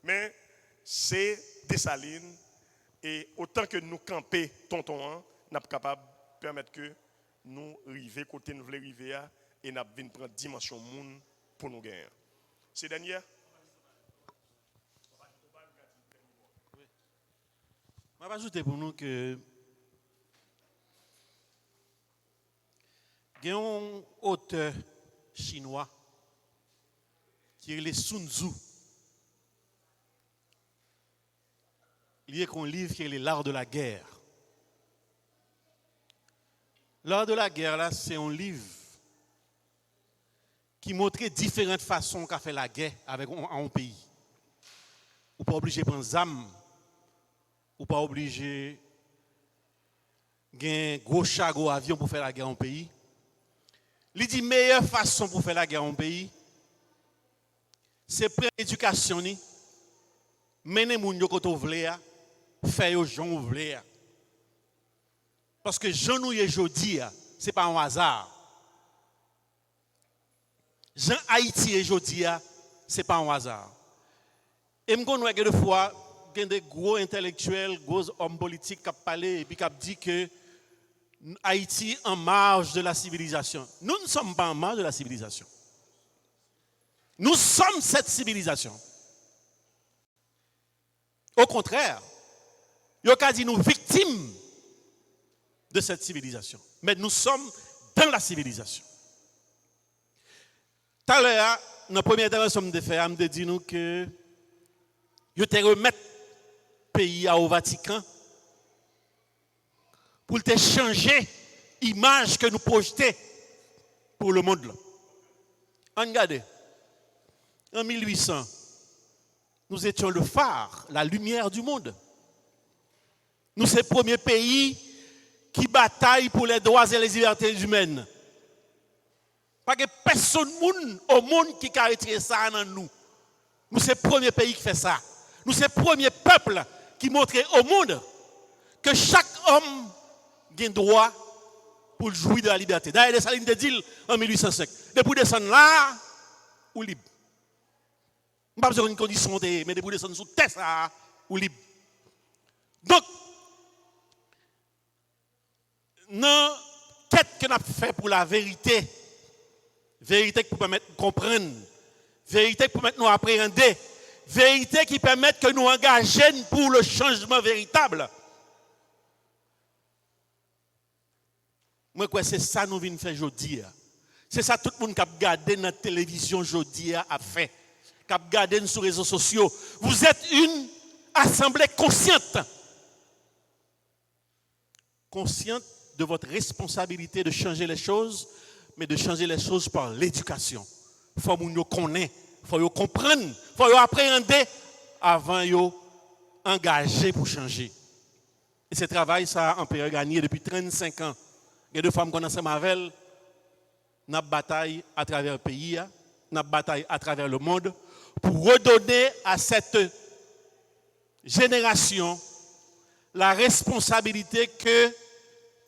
S2: Mais c'est Dessalines et autant que nous camper tonton, nous sommes capables de permettre que nous arrivions côté nous voulons arriver et nous venons prendre dimension monde pour nous gagner. C'est dernier.
S9: Je vais ajouter pour nous que il y a un auteur chinois qui est le Sun Tzu. Il y a un livre qui est L'art de la guerre. L'art de la guerre, là, c'est un livre qui montre différentes façons qu'a fait la guerre avec un pays. Ou pas obligé de prendre des armes, ou pas obligé de un gros char, gros avion pour faire la guerre en pays. Il dit meilleure façon pour faire la guerre en pays, c'est prendre l'éducation, mener les gens qui veulent, faire les gens qui veulent. Parce que Jean nous est aujourd'hui, ce n'est pas un hasard. Jean Haïti est aujourd'hui, ce n'est pas un hasard. Et je connais que des fois, il y a des gros intellectuels, gros hommes politiques qui parlent et qui disent que Haïti en marge de la civilisation. Nous ne sommes pas en marge de la civilisation. Nous sommes cette civilisation. Au contraire, il y a dit nous victimes de cette civilisation. Mais nous sommes dans la civilisation. Tout à l'heure, dans la première intervention que je fais, je me dis nous que je te remettre le pays au Vatican pour te changer l'image que nous projetons pour le monde. Regardez, en 1800, nous étions le phare, la lumière du monde. Nous sommes le premier pays qui bataille pour les droits et les libertés humaines. Pas que personne au monde qui caractérise ça dans nous. Nous sommes le premier pays qui fait ça. Nous sommes le premier peuple qui montre au monde que chaque homme a droit pour jouir de la liberté. D'ailleurs, Dessalines de dit en 1805. Depuis descendre là, ou libre. Je n'ai pas besoin d'une condition, mais depuis descendre sous terre, ça, ou libre. Donc, dans quête que nous avons fait pour la vérité, vérité qui permet de comprendre, vérité qui permet de nous appréhender, vérité qui permet que nous engagions pour le changement véritable. Moi, c'est ça que nous venons faire aujourd'hui. C'est ça que tout le monde qui a regardé dans la télévision aujourd'hui a fait. Qui a regardé sur les réseaux sociaux. Vous êtes une assemblée consciente. Consciente de votre responsabilité de changer les choses, mais de changer les choses par l'éducation. Il faut que nous connaissions, il faut comprendre, il faut appréhender avant de engager pour changer. Et ce travail, ça a empiré gagné depuis 35 ans. Il y a deux femmes qu'on a ensemble avec elles, nous bataille à travers le pays, nous bataille à travers le monde pour redonner à cette génération la responsabilité que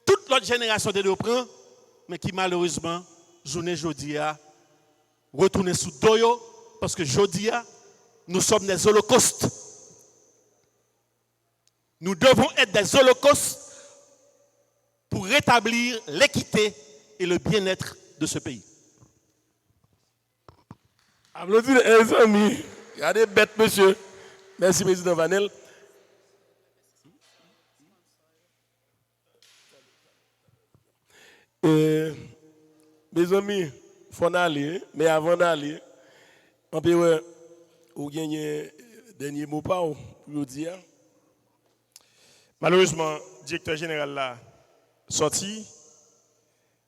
S9: toute l'autre génération de prend, mais qui malheureusement, journée aujourd'hui, retourne sous doyo, parce que aujourd'hui, nous sommes des holocaustes. Nous devons être des holocaustes pour rétablir l'équité et le bien-être de ce pays.
S1: Applaudissez les amis. Regardez bête, monsieur. Merci, Président Vanel. Mes amis, il faut aller, mais avant d'aller, on peut gagner dernier mot pour vous dire.
S2: Malheureusement, le directeur général là sorti,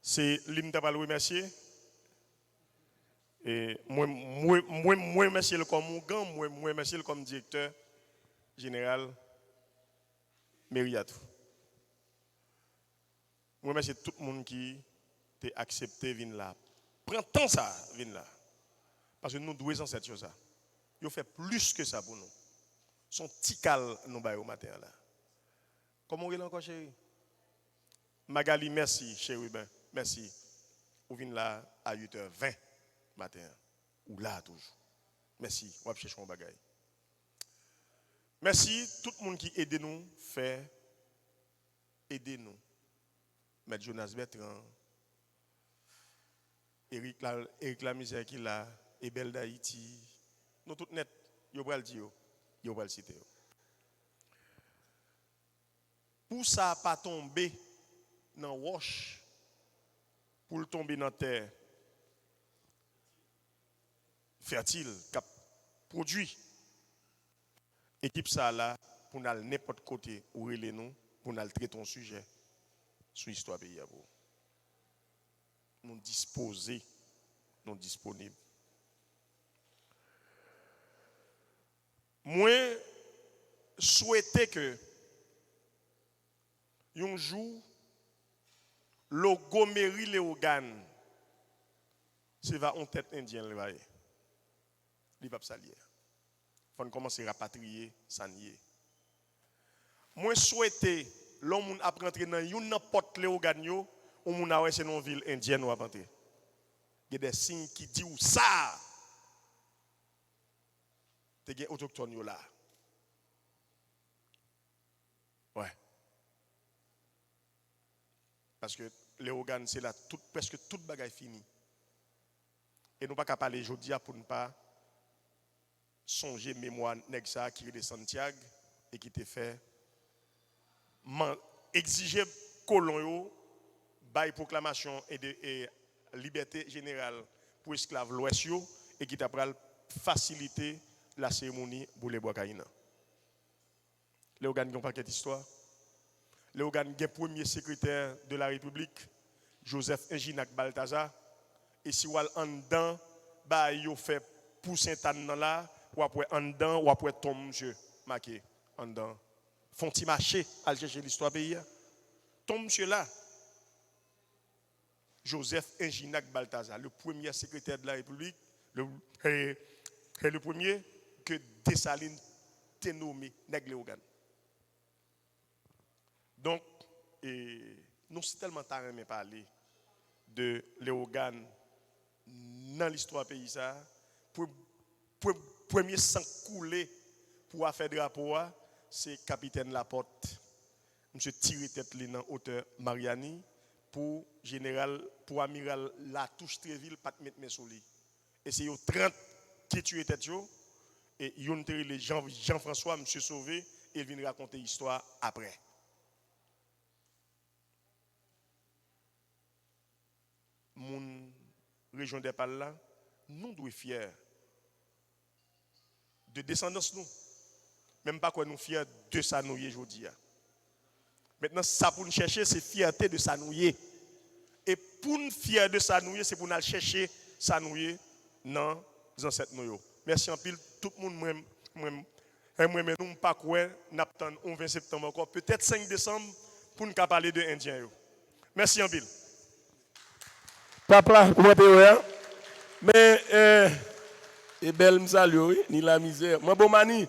S2: c'est l'hymne pas le remercier. Et moi remercier le comme Mougan, moi remercier le comme directeur général Mériatou. Moi remercier tout le monde qui t'a accepté venir là. Prends temps ça, venir là. Parce que nous devons cette chose là. Ils fait plus que ça pour nous. Son petit cal nous bail au matin là. Comment on est encore chérie? Magali, merci chérie ben, merci. Vous venez là à 8h20 matin ou là toujours. Merci, on va chercher mon bagage. Merci tout le monde qui aide nous faire aider nous. Maître Jonas Bertrand, Eric Lamisère qui là, Ebel d'Haïti. Nous tout net, yo pral dire, yo pral citer. pour ça pas tomber dans roche, pour le tomber dans terre fertile, qui produit. Équipe ça là, pour nous n'importe côté où relais nous, pour nous traiter un sujet sur l'histoire pays. Nous disposer, nous disponibles. Moi, souhaiter que un jour, logo mairie Léogane, c'est va en tête indienne le vaille. Il va s'allier. Il faut commencer à rapatrier ça nier. Moi souhaiter l'homme a rentrer dans une porte Léogane yo, ou moun a c'est une ville indienne ou a rentrer. Il y a des signes qui disent ça. Te gen autochtone yo là. Ouais. Parce que Léogane c'est là presque toute bagaille finie. Et nous pas capable parler aujourd'hui pour ne pas songer mémoire nèg ça qui est de Santiago et qui te fait exiger colon yo bail proclamation et liberté générale pour esclaves l'ouest yo et qui t'a pral faciliter la cérémonie pour les Bois-Caïna. Léogane a un paquet d'histoire. Léogane est le premier secrétaire de la République, Joseph Inginac Balthazar. Et si vous allez en dedans, vous fait pousser un tan là, ou après en dedans, ou après tombe, monsieur, marqué en dedans. Font-ils marcher à chercher l'histoire pays? Tombe, monsieur là. Joseph Inginac Balthazar, le premier secrétaire de la République, le premier que Dessalines t'est nommé nèg Léogane. Donc, nous sommes tellement tard à parler de Léogane dans l'histoire pays ça. Pour premier sang coulé pour faire drapeau, c'est capitaine Laporte. Monsieur tiré tête dans hauteur Mariani pour général, pour amiral Latouche Tréville pas mettre mes sous lui. Et c'est 30 qui tué tête yo. Et yon te les Jean-François, monsieur Sauvé, et il vient raconter l'histoire après. Mon région des Palla, nous devons être fiers de descendance nous. Même pas quoi nous fiers de Sanouye aujourd'hui. Maintenant, ça pour nous chercher, c'est fierté de Sanouye. Et pour nous fiers de Sanouye, c'est pour nous chercher Sanouye dans les ancêtres nous. Merci en pile, tout le monde, moi, nous pas quoi, nous attendons le 20 septembre encore, peut-être 5 décembre, pour nous parler de Indiens. Merci en pile.
S1: Papa, mais, et belle me salue, ni la misère. Moi, bon mani,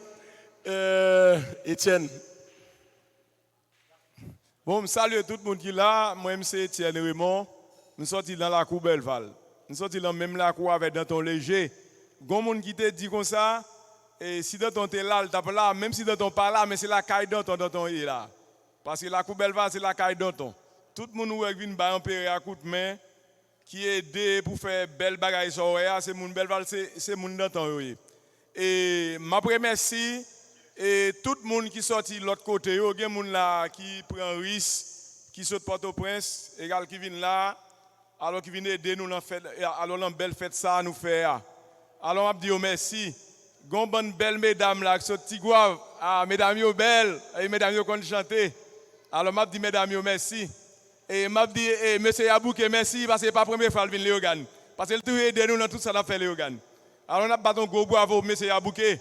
S1: Étienne.
S14: Bon, salut tout le monde qui est là. Moi, c'est Étienne Raymond. Nous sommes dans la cour Belleval. Nous sommes dans même la cour avec Danton Léger. Gon monde qui te dit comme ça, et si Danton est là, il là, même si Danton pas là, mais c'est la caille Danton est là. Parce que la cour Belleval, c'est la caille Danton. Tout le monde qui vient empérer à coup de main, qui aide pour faire belle bagaille sur c'est mon Belleval, c'est mon Danton. Et ma merci. Et tout le monde qui sorti de l'autre côté, il y a des gens là qui prend risque, qui saute Port-au-Prince, égal qui viennent là, alors qui viennent aider nous dans fête, alors dans belle fête ça nous fait. Alors je dis merci. Gon bonne belle mesdames là qui sont tigouave, mesdames yo belles, et mesdames yo qu'on chanter. Alors je dis mesdames yo merci. Et je dis monsieur Yabouke merci parce que c'est pas la première fois qu'il vient Léogane. Parce qu'il tout aide nous dans tout ça dans fait Léogane. Alors on a battu un gros bravo monsieur Yabouke.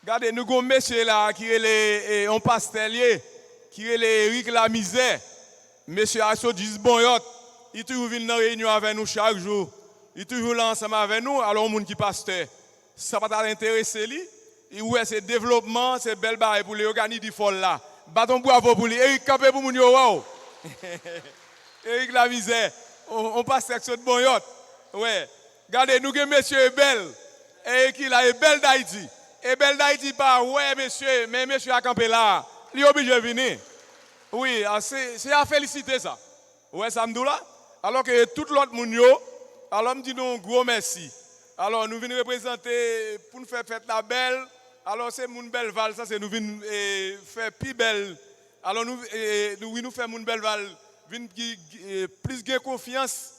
S14: Regardez, nous avons un monsieur là qui est un pastelier, qui est Eric la misère. Monsieur Asso dit bon yot, il toujours vient dans réunion avec nous chaque jour. Il toujours là ensemble avec nous, alors monde qui pasteur. Ça va t'intéresser lui. Et ouais, c'est développement, c'est belle barre pour les organiser du fol là. Bâton bravo pour lui. Eric campé pour mon yo wow. Eric la misère. On passe section de bon yot. Ouais. Regardez, nous avons monsieur belle. Et qui là est belle d'Haïti. Et belle d'Haïti pas, ouais, monsieur, mais monsieur a campé là. Il est obligé de venir. Oui, c'est à féliciter ça. Ouais, ça me dit là. Alors que tout l'autre monde, alors me dit nous un gros merci. Alors nous venons représenter pour nous faire fête la belle Alors c'est Moun Belval, ça c'est nous venons faire plus belle. Alors nous faisons Moun Belval plus de confiance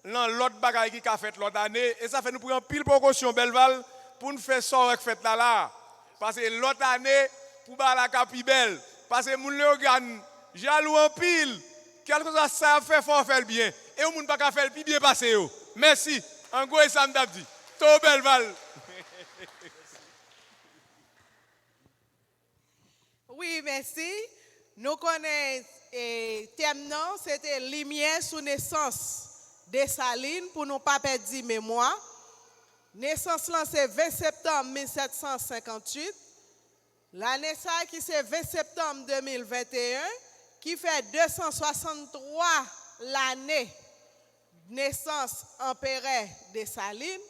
S14: dans l'autre bagaille qui a fait l'autre année. Et ça fait nous prendre pile précaution Belval pour nous faire ça avec fête là. Parce que l'autre année, pour la capi belle. Parce que moun le organe jaloux en pile. Quelque chose ça fait fort faire bien. Et on ne peut pas faire le plus bien passer. Merci. En gros, ça me dit. To Belval.
S3: Oui, merci. Nous connaissons thème non, c'était lumière sous naissance des Salines pour nous pas perdre mémoire. Naissance là c'est 20 septembre 1758. L'année ça qui c'est 20 septembre 2021 qui fait 263 l'année naissance Empereur des Salines.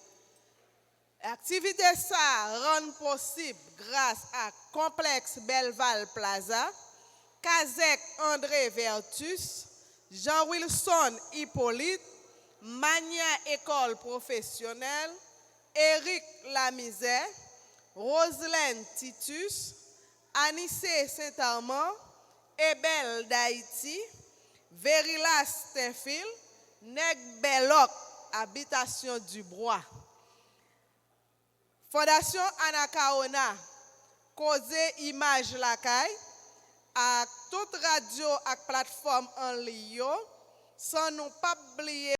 S3: Activité ça rend possible grâce à Complexe Belval Plaza, Kazek André Vertus, Jean Wilson Hippolyte, Mania École Professionnelle, Éric Lamizère, Roselaine Titus, Anissé Saint-Armand, Ebel d'Haïti, Verilas Tinfil, Neg Belloc, Habitation du Bois. Fondation Anakaona, Causé Image Lacaille, à toute radio et plateforme en ligne, sans nous pas oublier